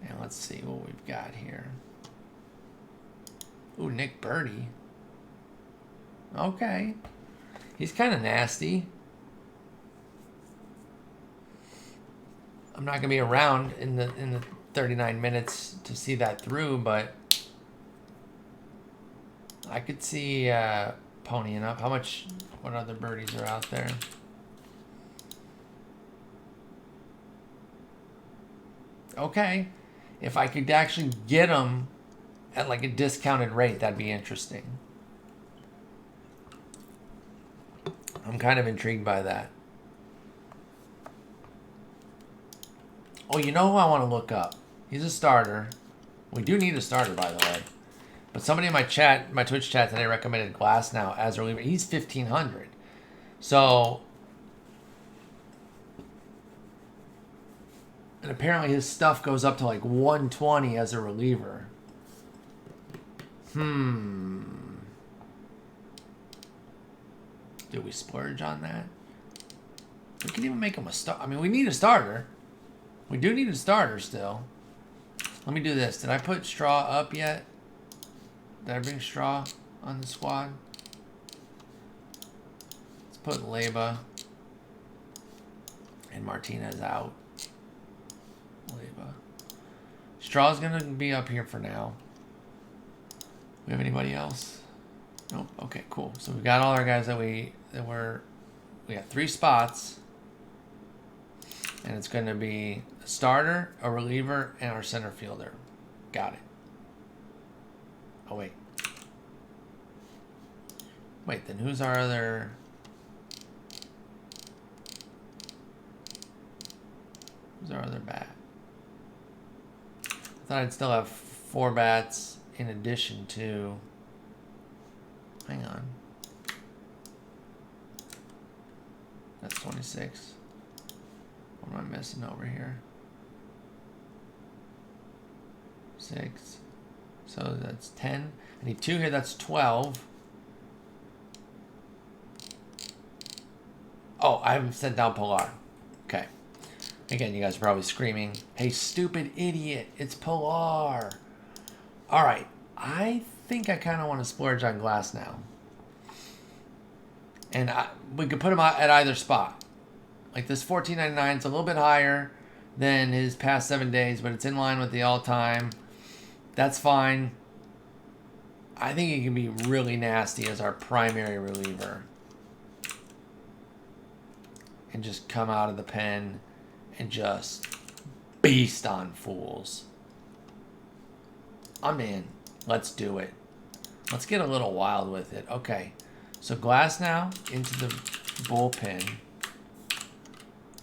And let's see what we've got here. Ooh, Nick Birdie. Okay. He's kind of nasty. I'm not going to be around in the 39 minutes to see that through, but I could see ponying up. How much, what other birdies are out there? Okay. If I could actually get them at like a discounted rate, that'd be interesting. I'm kind of intrigued by that. Oh, you know who I want to look up? He's a starter. We do need a starter, by the way. But somebody in my chat, my Twitch chat today recommended Glass now as a reliever. He's 1,500. So, and apparently his stuff goes up to like 120 as a reliever. Do we splurge on that? We can even make him a star. I mean, we need a starter. We do need a starter still. Let me do this. Did I put Straw up yet? Did I bring Straw on the squad? Let's put Leyba and Martinez out. Leyba. Straw's going to be up here for now. We have anybody else? Nope. Okay, cool. So we've got all our guys that we got 3 spots. And it's going to be a starter, a reliever, and our center fielder. Got it. Oh, wait. Wait, then who's our other... Who's our other bat? I thought I'd still have 4 bats in addition to... Hang on. That's 26. What am I missing over here? 6. So that's 10. I need 2 here. That's 12. Oh, I haven't sent down Pilar. Okay. Again, you guys are probably screaming, "Hey, stupid idiot, it's Pilar." All right. I think I kind of want to splurge on Glass now. And we could put him at either spot. Like this $14.99 is a little bit higher than his past 7 days, but it's in line with the all-time. That's fine. I think he can be really nasty as our primary reliever. And just come out of the pen and just beast on fools. I'm in. Let's do it. Let's get a little wild with it. Okay. So Glass now into the bullpen.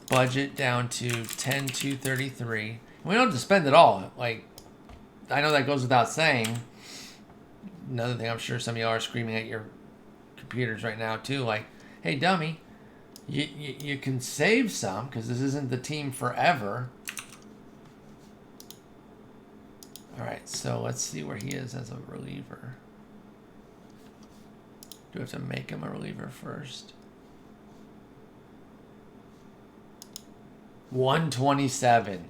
Budget down to 10,233. We don't have to spend it all. Like, I know that goes without saying. Another thing, I'm sure some of y'all are screaming at your computers right now too. Like, hey, dummy, you can save some because this isn't the team forever. All right, so let's see where he is as a reliever. Do we have to make him a reliever first? 127.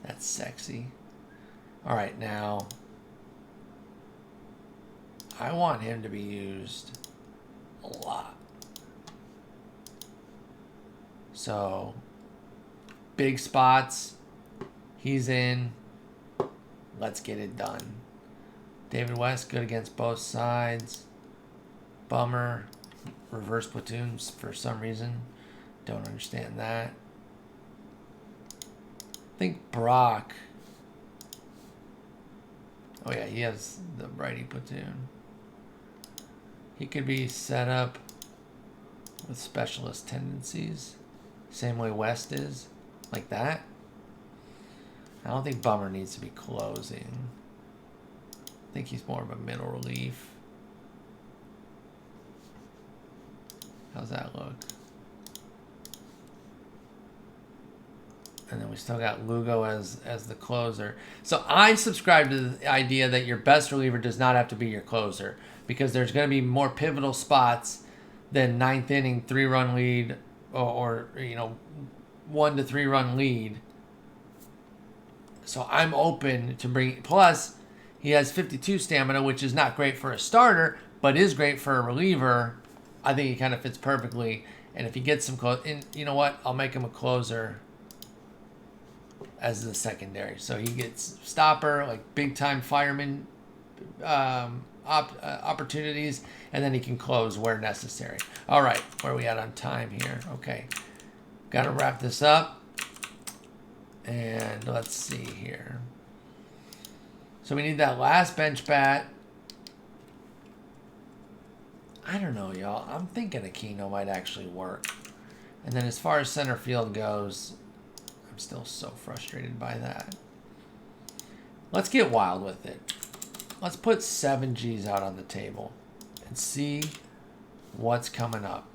That's sexy. All right, now I want him to be used a lot. So big spots, he's in. Let's get it done. David West, good against both sides. Bummer. Reverse platoons for some reason. Don't understand that. I think Brock. Oh yeah, he has the righty platoon. He could be set up with specialist tendencies. Same way West is. Like that. I don't think Bummer needs to be closing. I think he's more of a middle relief. How's that look? And then we still got Lugo as the closer. So I subscribe to the idea that your best reliever does not have to be your closer, because there's going to be more pivotal spots than ninth inning 3-run lead or 1 to 3 run lead. So I'm open to bring. Plus, he has 52 stamina, which is not great for a starter, but is great for a reliever. I think he kind of fits perfectly. And if he gets some close, and you know what, I'll make him a closer as the secondary. So he gets stopper, like big time fireman opportunities, and then he can close where necessary. All right, where are we at on time here? Okay, got to wrap this up. And let's see here. So we need that last bench bat. I don't know, y'all. I'm thinking Aquino might actually work. And then as far as center field goes, I'm still so frustrated by that. Let's get wild with it. Let's put 7 Gs out on the table and see what's coming up.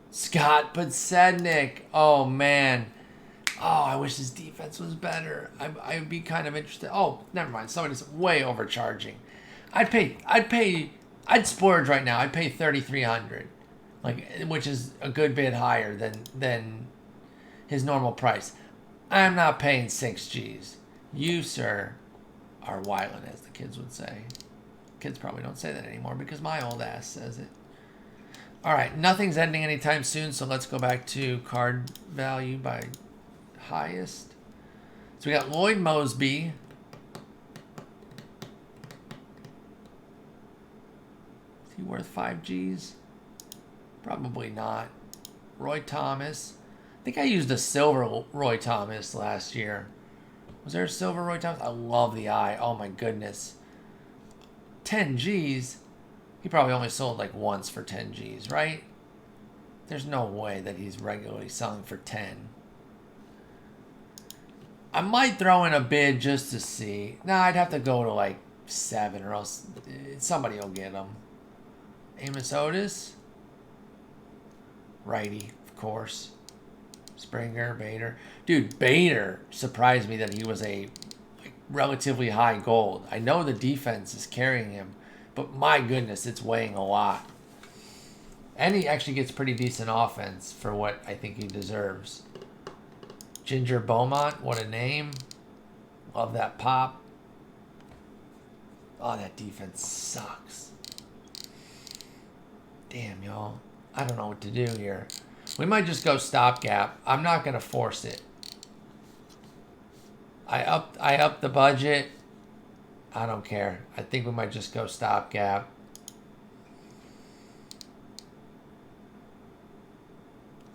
Scott Podsednik. Oh, man. Oh, I wish his defense was better. I'd be kind of interested. Oh, never mind. Somebody's way overcharging. I'd splurge right now. I'd pay $3,300, which is a good bit higher than his normal price. I'm not paying 6 Gs. You, sir, are wildin', as the kids would say. Kids probably don't say that anymore because my old ass says it. All right, nothing's ending anytime soon, so let's go back to card value by highest. So we got Lloyd Mosby. Is he worth 5 Gs? Probably not. Roy Thomas. I think I used a silver Roy Thomas last year. Was there a silver Roy Thomas? I love the eye. Oh my goodness. 10 Gs. He probably only sold like once for 10 Gs, right? There's no way that he's regularly selling for 10. I might throw in a bid just to see. Nah, I'd have to go to like 7 or else somebody will get him. Amos Otis. Righty, of course. Springer, Bader. Dude, Bader surprised me that he was a relatively high gold. I know the defense is carrying him, but my goodness, it's weighing a lot. And he actually gets pretty decent offense for what I think he deserves. Ginger Beaumont, what a name. Love that pop. Oh, that defense sucks. Damn, y'all. I don't know what to do here. We might just go stopgap. I'm not going to force it. I upped the budget. I don't care. I think we might just go stopgap.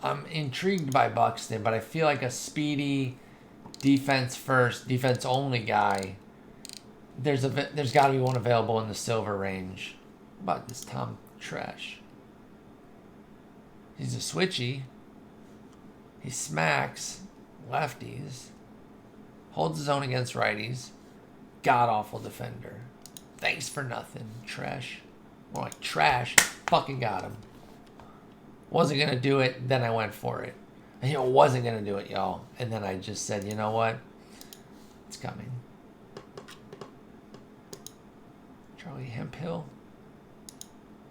I'm intrigued by Buxton, but I feel like a speedy defense first, defense only guy. There's got to be one available in the silver range. What about this Tom Trash? He's a switchy. He smacks lefties. Holds his own against righties. God-awful defender. Thanks for nothing, Trash. More like trash. Fucking got him. Wasn't going to do it, then I went for it. And wasn't going to do it, y'all. And then I just said, you know what? It's coming. Charlie Hemphill.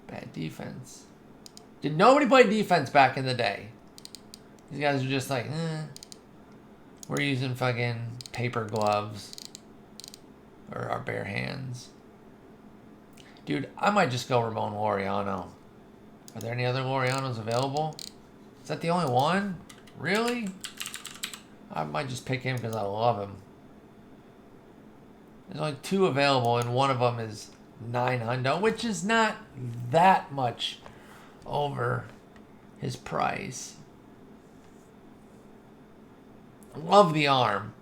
Bad defense. Did nobody play defense back in the day? These guys are just like, we're using fucking paper gloves. Or our bare hands. Dude, I might just go Ramon Laureano. Are there any other Laureanos available? Is that the only one? Really? I might just pick him because I love him. There's only 2 available, and one of them is $900, which is not that much over his price. Love the arm.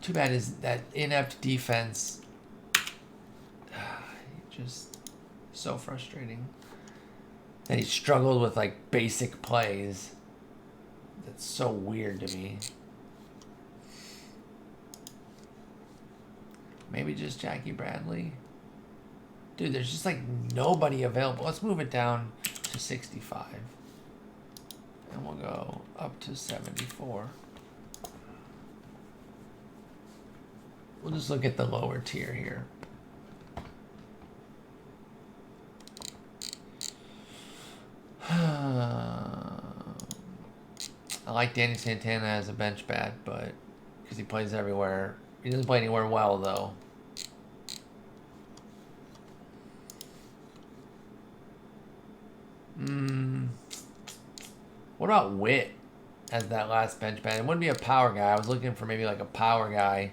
Too bad is that inept defense. Just so frustrating. And he struggled with like basic plays. That's so weird to me. Maybe just Jackie Bradley. Dude, there's just like nobody available. Let's move it down to 65. And we'll go up to 74. We'll just look at the lower tier here. I like Danny Santana as a bench bat, but because he plays everywhere. He doesn't play anywhere well, though. What about Witt as that last bench bat? It wouldn't be a power guy. I was looking for maybe like a power guy.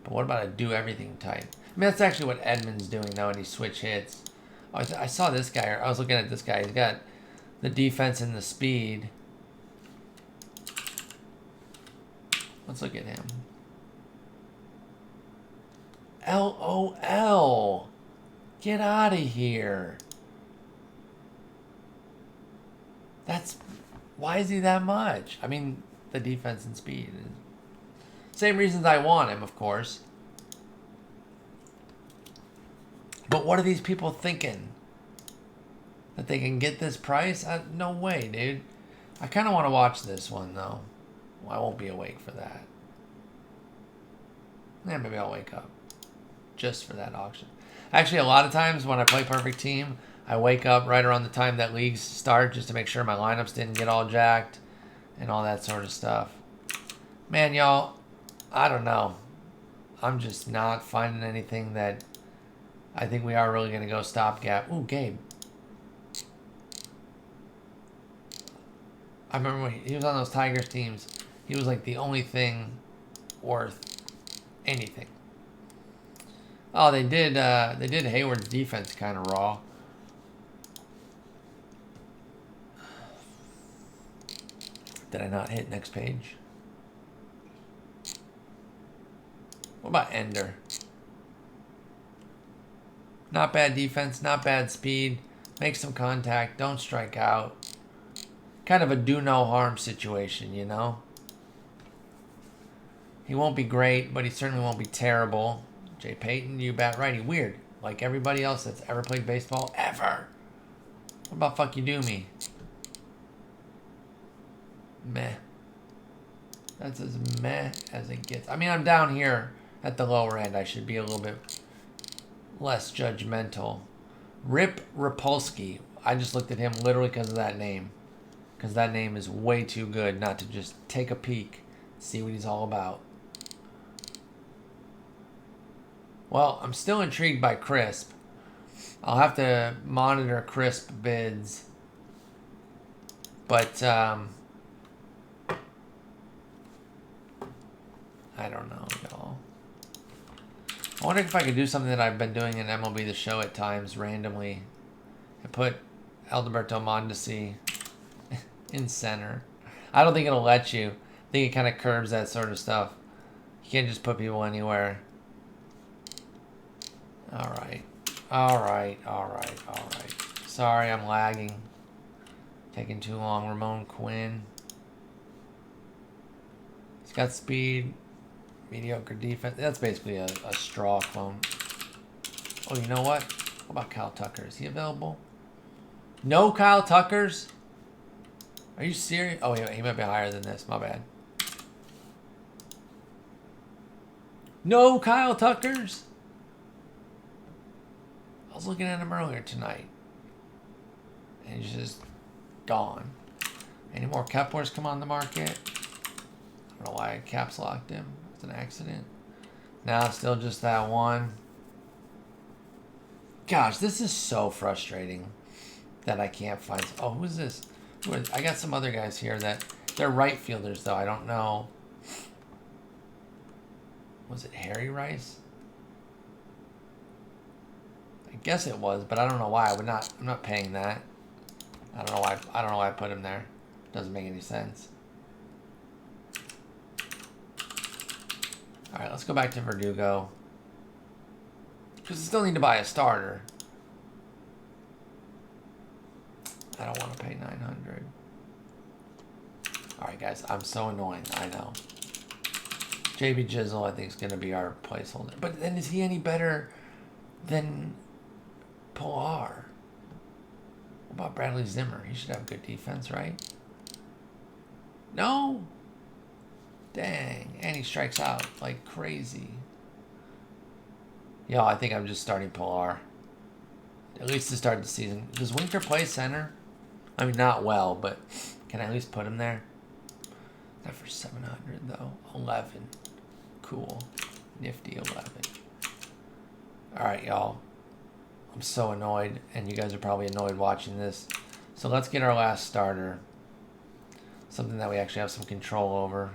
But what about a do-everything type? I mean, that's actually what Edmonds doing, though, and he switch hits. Oh, I saw this guy. I was looking at this guy. He's got the defense and the speed. Let's look at him. LOL. Get out of here. That's... Why is he that much? I mean, the defense and speed. Same reasons I want him, of course. But what are these people thinking? That they can get this price? No way, dude. I kind of want to watch this one, though. Well, I won't be awake for that. Yeah, maybe I'll wake up. Just for that auction. Actually, a lot of times when I play Perfect Team, I wake up right around the time that leagues start just to make sure my lineups didn't get all jacked and all that sort of stuff. Man, y'all, I don't know. I'm just not finding anything that I think we are really going to go stopgap. Ooh, Gabe. I remember when he was on those Tigers teams, he was like the only thing worth anything. Oh, they did Hayward's defense kind of raw. Did I not hit next page? What about Ender? Not bad defense, not bad speed. Make some contact, don't strike out. Kind of a do no harm situation, you know? He won't be great, but he certainly won't be terrible. Jay Payton, you bat righty. Weird. Like everybody else that's ever played baseball, ever. What about fuck you do me? Meh. That's as meh as it gets. I mean, I'm down here at the lower end. I should be a little bit less judgmental. Rip Rapolsky. I just looked at him literally because of that name. Because that name is way too good not to just take a peek, see what he's all about. Well, I'm still intrigued by Crisp. I'll have to monitor Crisp bids. But, I don't know, y'all. I wonder if I could do something that I've been doing in MLB The Show at times, randomly. And put Alberto Mondesi in center. I don't think it'll let you. I think it kind of curbs that sort of stuff. You can't just put people anywhere. Alright. Alright. Sorry, I'm lagging. Taking too long. Ramon Quinn. He's got speed. Mediocre defense. That's basically a straw clone. Oh, you know what? What about Kyle Tucker? Is he available? No Kyle Tuckers? Are you serious? Oh, he might be higher than this. My bad. No Kyle Tuckers? I was looking at him earlier tonight. And he's just gone. Any more Keplers come on the market? I don't know why I caps locked him. It's an accident. Now it's still just that one. Gosh, this is so frustrating that I can't find. Oh, who's this? I got some other guys here that they're right fielders, though. I don't know. Was it Harry Rice? I guess it was, but I don't know why. I'm not paying that. I don't know why I put him there. Doesn't make any sense. All right, let's go back to Verdugo. Because I still need to buy a starter. I don't want to pay $900. All right, guys, I'm so annoying. I know. JB Jizzle, I think, is going to be our placeholder. But then is he any better than Pilar? What about Bradley Zimmer? He should have good defense, right? No. Dang. And he strikes out like crazy. Yo, I think I'm just starting Pilar. At least to start the season. Does Winker play center? I mean, not well, but can I at least put him there? Not for 700, though. 11. Cool. Nifty 11. Alright, y'all. I'm so annoyed, and you guys are probably annoyed watching this. So let's get our last starter. Something that we actually have some control over.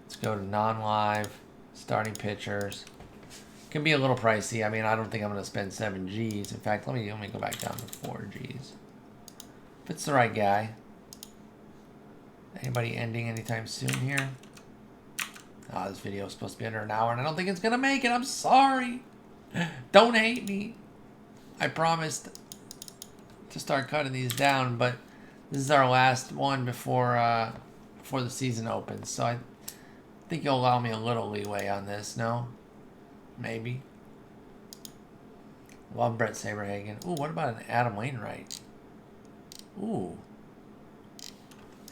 Let's go to non-live, starting pitchers. Can be a little pricey. I mean, I don't think I'm going to spend 7 Gs. In fact, let me go back down to 4 Gs. If it's the right guy. Anybody ending anytime soon here? Oh, this video is supposed to be under an hour, and I don't think it's going to make it. I'm sorry. Don't hate me. I promised to start cutting these down, but this is our last one before the season opens. So I think you'll allow me a little leeway on this, no? Maybe. Love Brett Saberhagen. Ooh, what about an Adam Wainwright? Ooh.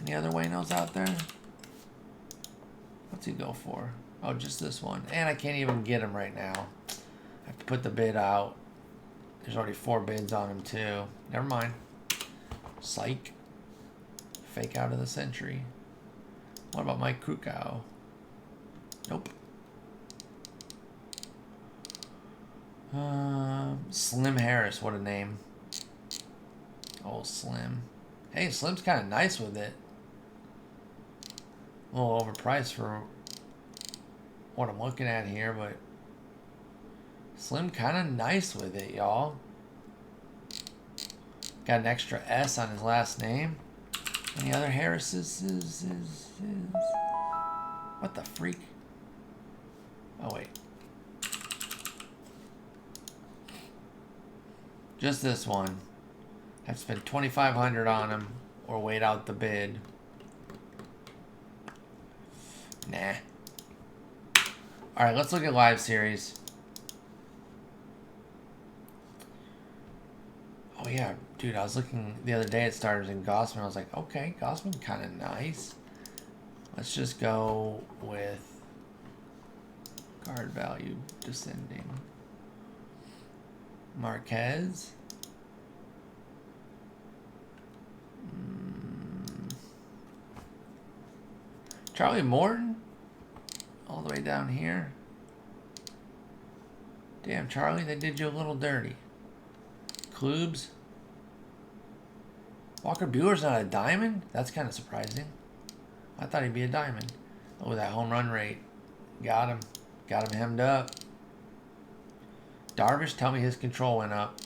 Any other Waynos out there? What's he go for? Oh, just this one. And I can't even get him right now. I have to put the bid out. There's already 4 bids on him, too. Never mind. Psych. Fake out of the century. What about Mike Krukow? Nope. Slim Harris. What a name. Oh, Slim. Hey, Slim's kind of nice with it. A little overpriced for what I'm looking at here, but Slim kind of nice with it, y'all. Got an extra S on his last name. Any other Harrises? What the freak? Oh, wait. Just this one. Have to spend $2,500 on him or wait out the bid. Nah. Alright, let's look at live series. Oh yeah, dude, I was looking the other day at starters in Gossman. I was like, okay, Gossman kind of nice. Let's just go with card value descending. Marquez. Charlie Morton. All the way down here. Damn, Charlie, they did you a little dirty. Klubs. Walker Buehler's not a diamond? That's kind of surprising. I thought he'd be a diamond. Oh, that home run rate. Got him. Got him hemmed up. Darvish, tell me his control went up.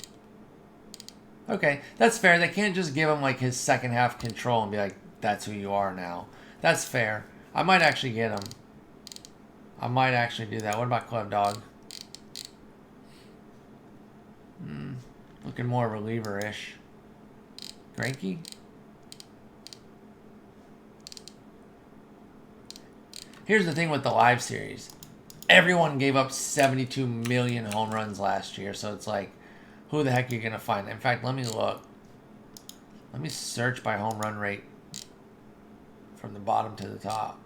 Okay, that's fair. They can't just give him like his second half control and be like, that's who you are now. That's fair. I might actually get him. I might actually do that. What about Club Dog? Looking more reliever-ish. Greinke? Here's the thing with the live series. Everyone gave up 72 million home runs last year, so it's like, who the heck are you going to find? In fact, let me look. Let me search by home run rate from the bottom to the top.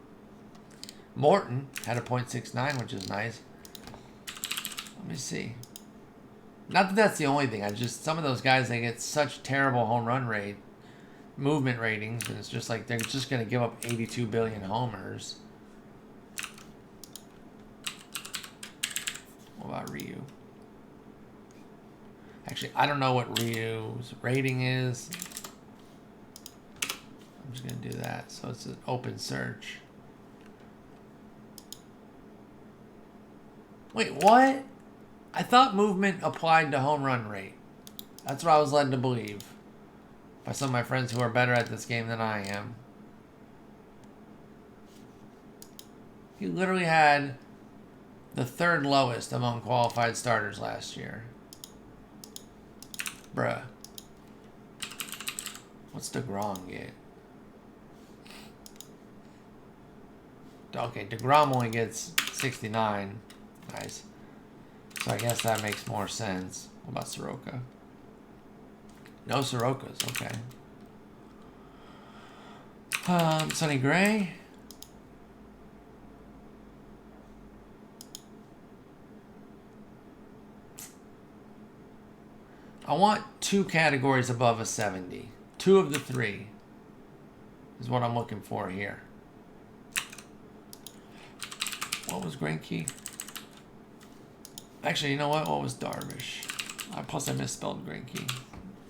Morton had a .69, which is nice. Let me see. Not that that's the only thing. I just, some of those guys, they get such terrible home run rate, movement ratings, and it's just like they're just going to give up 82 billion homers. What about Ryu? Actually, I don't know what Ryu's rating is. I'm just going to do that. So it's an open search. Wait, what? I thought movement applied to home run rate. That's what I was led to believe by some of my friends who are better at this game than I am. He literally had the third lowest among qualified starters last year. Bruh. What's DeGrom get? Okay, DeGrom only gets 69. Nice. So I guess that makes more sense. What about Sonny Gray. I want 2 categories above a 70. 2 of the 3 is what I'm looking for here. What was Greinke? Actually, you know what? What was Darvish? Plus, I misspelled Greinke.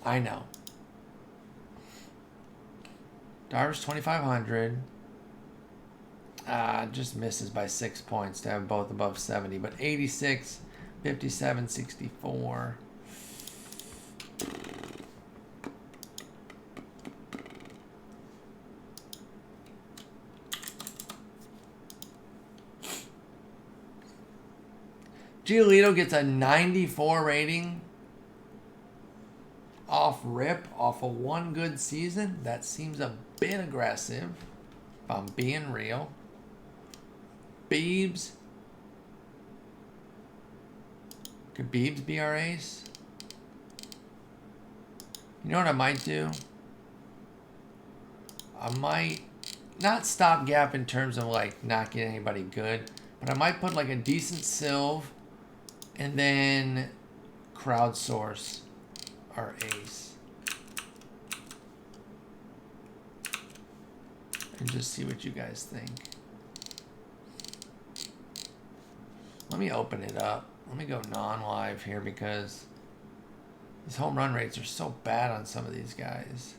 I know. Darvish 2,500. Just misses by 6 points to have both above 70. But 86, 57, 64. Giolito gets a 94 rating off rip, off of 1 good season. That seems a bit aggressive, if I'm being real. Beebs. Could Beebs be our ace? You know what I might do? I might not stopgap in terms of like not getting anybody good, but I might put like a decent Sylv and then crowdsource our ace. And just see what you guys think. Let me open it up. Let me go non-live here because these home run rates are so bad on some of these guys.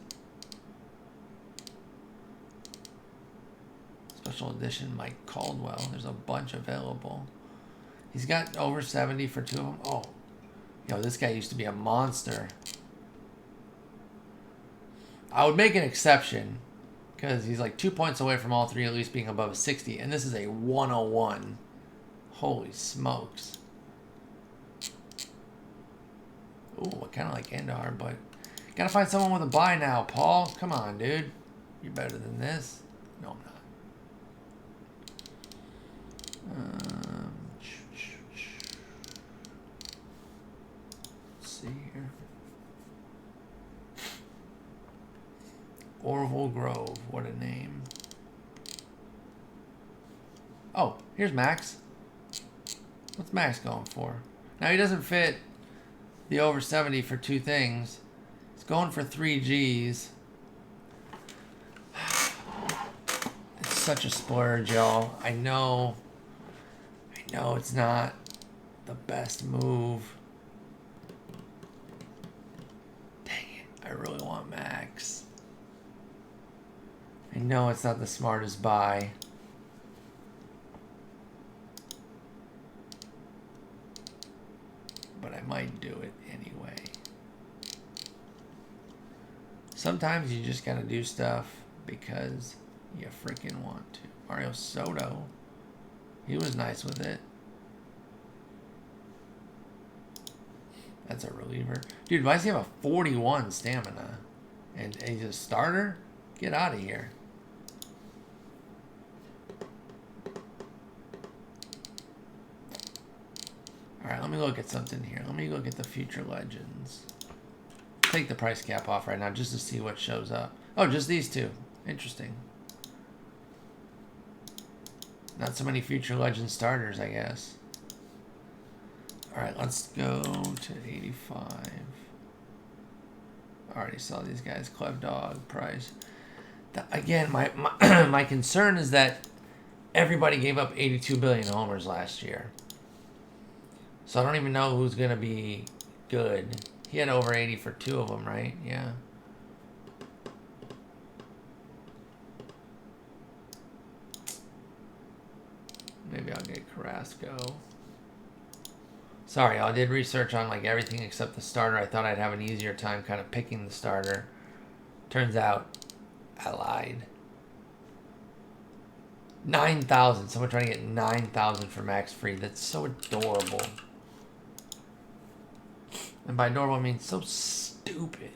Special edition Mike Caldwell. There's a bunch available. He's got over 70 for 2 of them. Oh, yo, this guy used to be a monster. I would make an exception because he's like 2 points away from all 3 at least being above a 60. And this is a 101. Holy smokes. Ooh, I kind of like Endar, but gotta find someone with a buy now, Paul. Come on, dude. You're better than this. No, I'm not. Let's see here. Orville Grove. What a name. Oh, here's Max. What's Max going for? Now, he doesn't fit the over 70 for 2 things. He's going for 3 Gs. It's such a splurge, y'all. I know it's not the best move. Dang it. I really want Max. I know it's not the smartest buy. But I might do it anyway. Sometimes you just gotta do stuff because you freaking want to. Mario Soto. He was nice with it. That's a reliever. Dude, why does he have a 41 stamina? And he's a starter? Get out of here. Alright, let me look at something here. Let me look at the future legends. Take the price cap off right now just to see what shows up. Oh, just these 2. Interesting. Not so many future legend starters, I guess. Alright, let's go to 85. Already saw these guys. Clev Dog, Price. Again, my concern is that everybody gave up 82 billion homers last year. So I don't even know who's going to be good. He had over 80 for 2 of them, right? Yeah. Maybe I'll get Carrasco. Sorry, I did research on like everything except the starter. I thought I'd have an easier time kind of picking the starter. Turns out I lied. 9,000. Someone trying to get 9,000 for Max Fried. That's so adorable. And by adorable, I mean so stupid.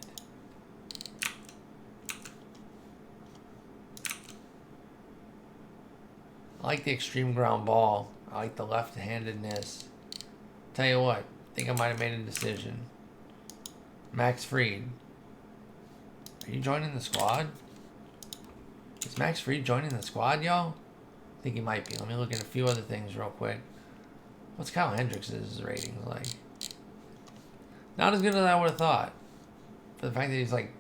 I like the extreme ground ball. I like the left-handedness. Tell you what, I think I might have made a decision. Max Fried. Are you joining the squad? Is Max Fried joining the squad, y'all? I think he might be. Let me look at a few other things real quick. What's Kyle Hendricks' ratings like? Not as good as I would have thought. For the fact that he's like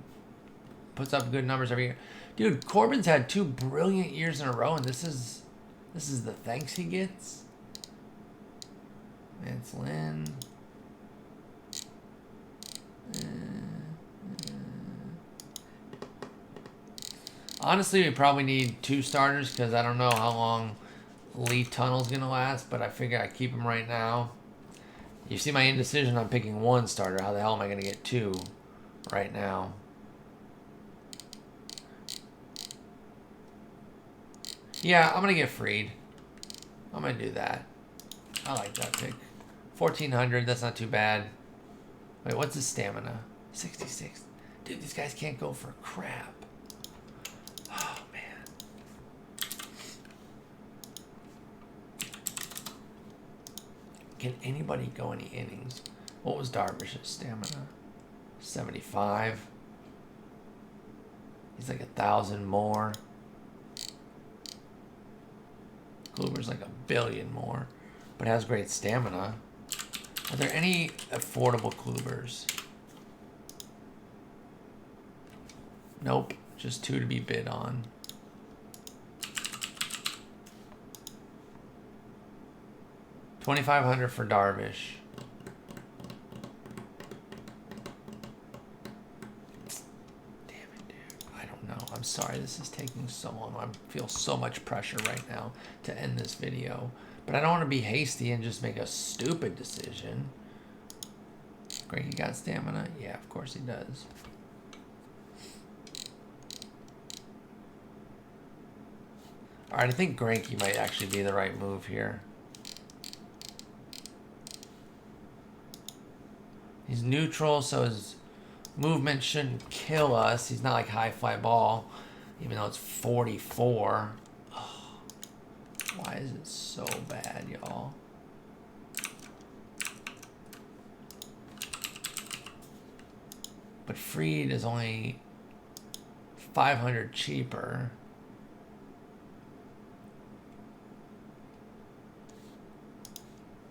puts up good numbers every year. Dude, Corbin's had 2 brilliant years in a row, and this is the thanks he gets. Vance Lynn. Honestly, we probably need 2 starters because I don't know how long Lee Tunnel's going to last, but I figure I keep him right now. You see my indecision on picking 1 starter. How the hell am I going to get 2 right now? Yeah, I'm going to get Fried. I'm going to do that. I like that pick. 1,400, that's not too bad. Wait, what's his stamina? 66. Dude, these guys can't go for crap. Oh, man. Can anybody go any innings? What was Darvish's stamina? 75. He's like 1,000 more. Kluber's like 1 billion more, but has great stamina. Are there any affordable Klubers? Nope, just 2 to be bid on. $2,500 for Darvish. I'm sorry this is taking so long. I feel so much pressure right now to end this video. But I don't want to be hasty and just make a stupid decision. Great, he got stamina? Yeah, of course he does. Alright, I think Greinke might actually be the right move here. He's neutral, so his movement shouldn't kill us. He's not like high fly ball, even though it's 44. Oh, why is it so bad, y'all? But Fried is only 500 cheaper.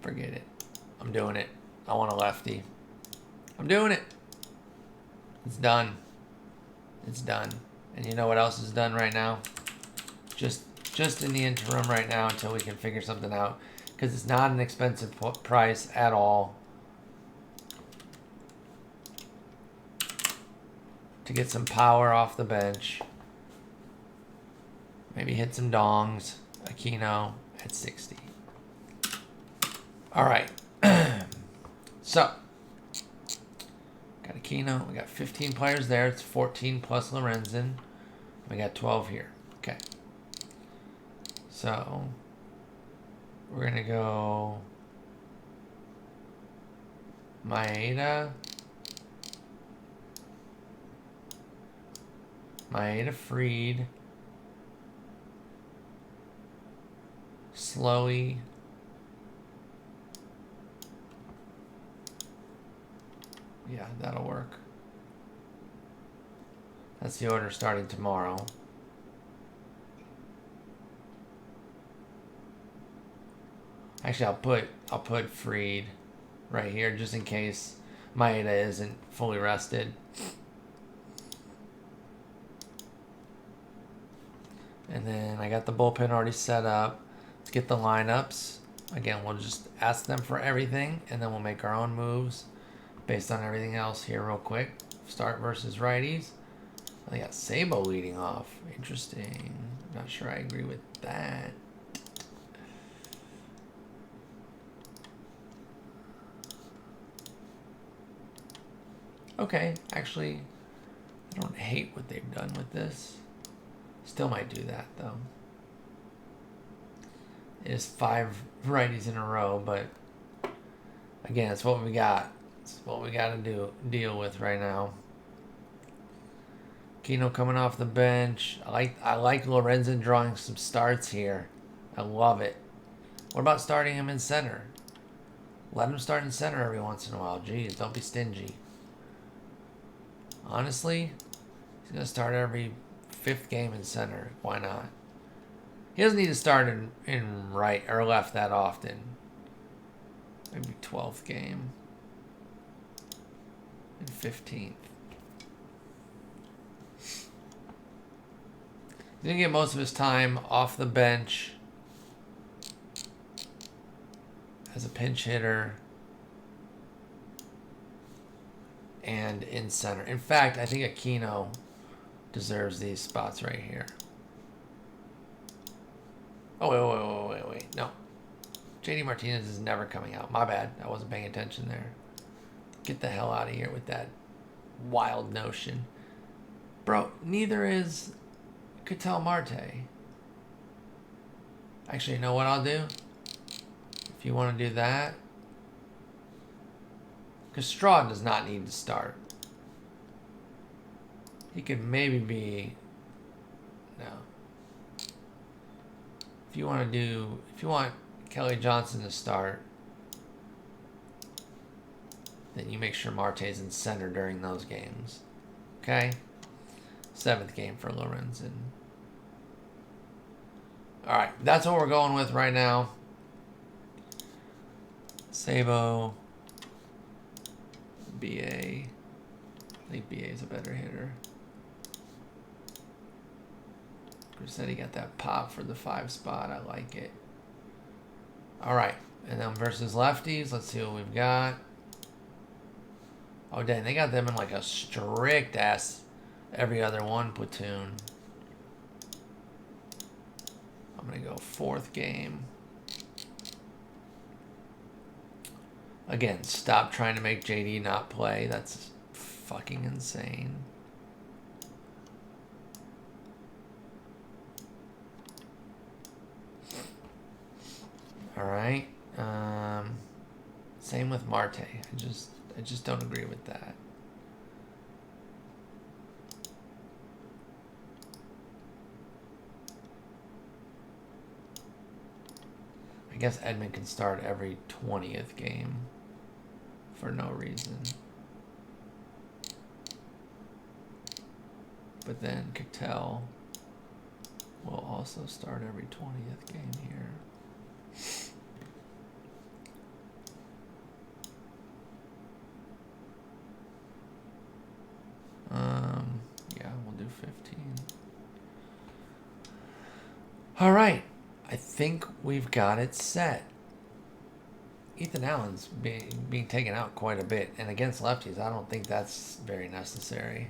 Forget it. I'm doing it. I want a lefty. I'm doing it. It's done. It's done. And you know what else is done right now? Just in the interim right now until we can figure something out. Because it's not an expensive price at all. To get some power off the bench. Maybe hit some dongs. Aquino at 60. Alright. So. Got Aquino. We got 15 players there. It's 14 plus Lorenzen. We got 12 here. Okay. So. We're going to go. Maeda. Fried. Slowey. Yeah, that'll work. That's the order starting tomorrow. Actually, I'll put Fried right here just in case Maeda isn't fully rested. And then I got the bullpen already set up. Let's get the lineups. Again, we'll just ask them for everything, and then we'll make our own moves based on everything else here real quick. Start versus righties. I got Sabo leading off. Interesting. Not sure I agree with that. Okay, actually, I don't hate what they've done with this. Still might do that, though. It is 5 righties in a row, but again, it's what we got. It's what we got to deal with right now. Kino coming off the bench. I like Lorenzen drawing some starts here. I love it. What about starting him in center? Let him start in center every once in a while. Jeez, don't be stingy. Honestly, he's going to start every 5th game in center. Why not? He doesn't need to start in right or left that often. Maybe 12th game. And 15th. He's going to get most of his time off the bench as a pinch hitter and in center. In fact, I think Aquino deserves these spots right here. Oh, wait. No. JD Martinez is never coming out. My bad. I wasn't paying attention there. Get the hell out of here with that wild notion. Bro, neither is Ketel Marte. Actually, you know what I'll do? If you want to do that. Because Straw does not need to start. He could maybe be... No. If you want Kelly Johnson to start, then you make sure Marte's in center during those games. Okay? 7th game for Lorenzen. Alright, that's what we're going with right now. Sabo. BA. I think BA is a better hitter. Grissetti got that pop for the 5 spot. I like it. Alright. And then versus lefties. Let's see what we've got. Oh, dang. They got them in like a strict ass every other one platoon. I'm going to go 4th game. Again, stop trying to make JD not play. That's fucking insane. All right. Same with Marte. I just don't agree with that. I guess Edmund can start every 20th game for no reason. But then Ketel will also start every 20th game here. Yeah, we'll do 15. All right. I think we've got it set. Ethan Allen's being taken out quite a bit. And against lefties, I don't think that's very necessary.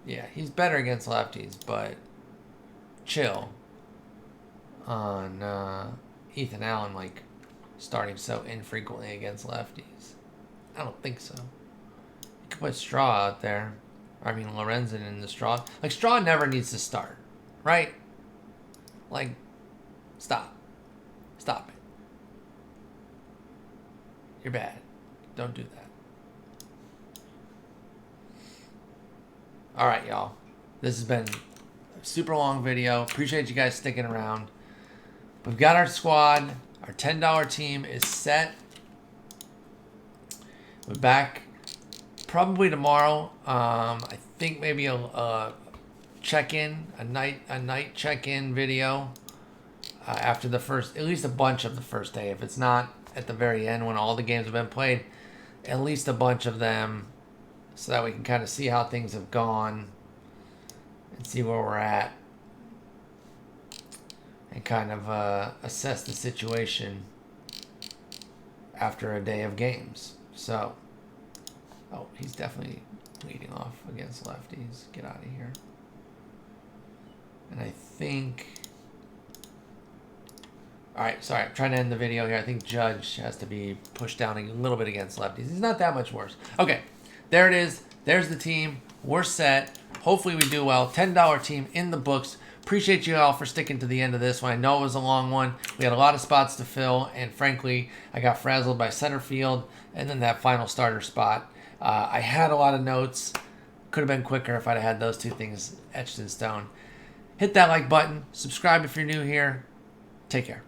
Yeah, he's better against lefties, but chill on Ethan Allen, like, starting so infrequently against lefties. I don't think so. You could put Straw out there. I mean, Lorenzen in the Straw. Like, Straw never needs to start, right? Like, stop. Stop it. You're bad. Don't do that. All right, y'all. This has been a super long video. Appreciate you guys sticking around. We've got our squad. Our $10 team is set. We're back probably tomorrow. I think maybe a check-in, a night check-in video after the first, at least a bunch of the first day. If it's not at the very end when all the games have been played, at least a bunch of them, so that we can kind of see how things have gone and see where we're at and kind of assess the situation after a day of games. So, oh, he's definitely leading off against lefties. Get out of here. And I think... Alright, sorry, I'm trying to end the video here. I think Judge has to be pushed down a little bit against lefties. He's not that much worse. Okay, there it is. There's the team. We're set. Hopefully we do well. $10 team in the books. Appreciate you all for sticking to the end of this one. I know it was a long one. We had a lot of spots to fill, and frankly, I got frazzled by center field and then that final starter spot. I had a lot of notes. Could have been quicker if I'd had those two things etched in stone. Hit that like button. Subscribe if you're new here. Take care.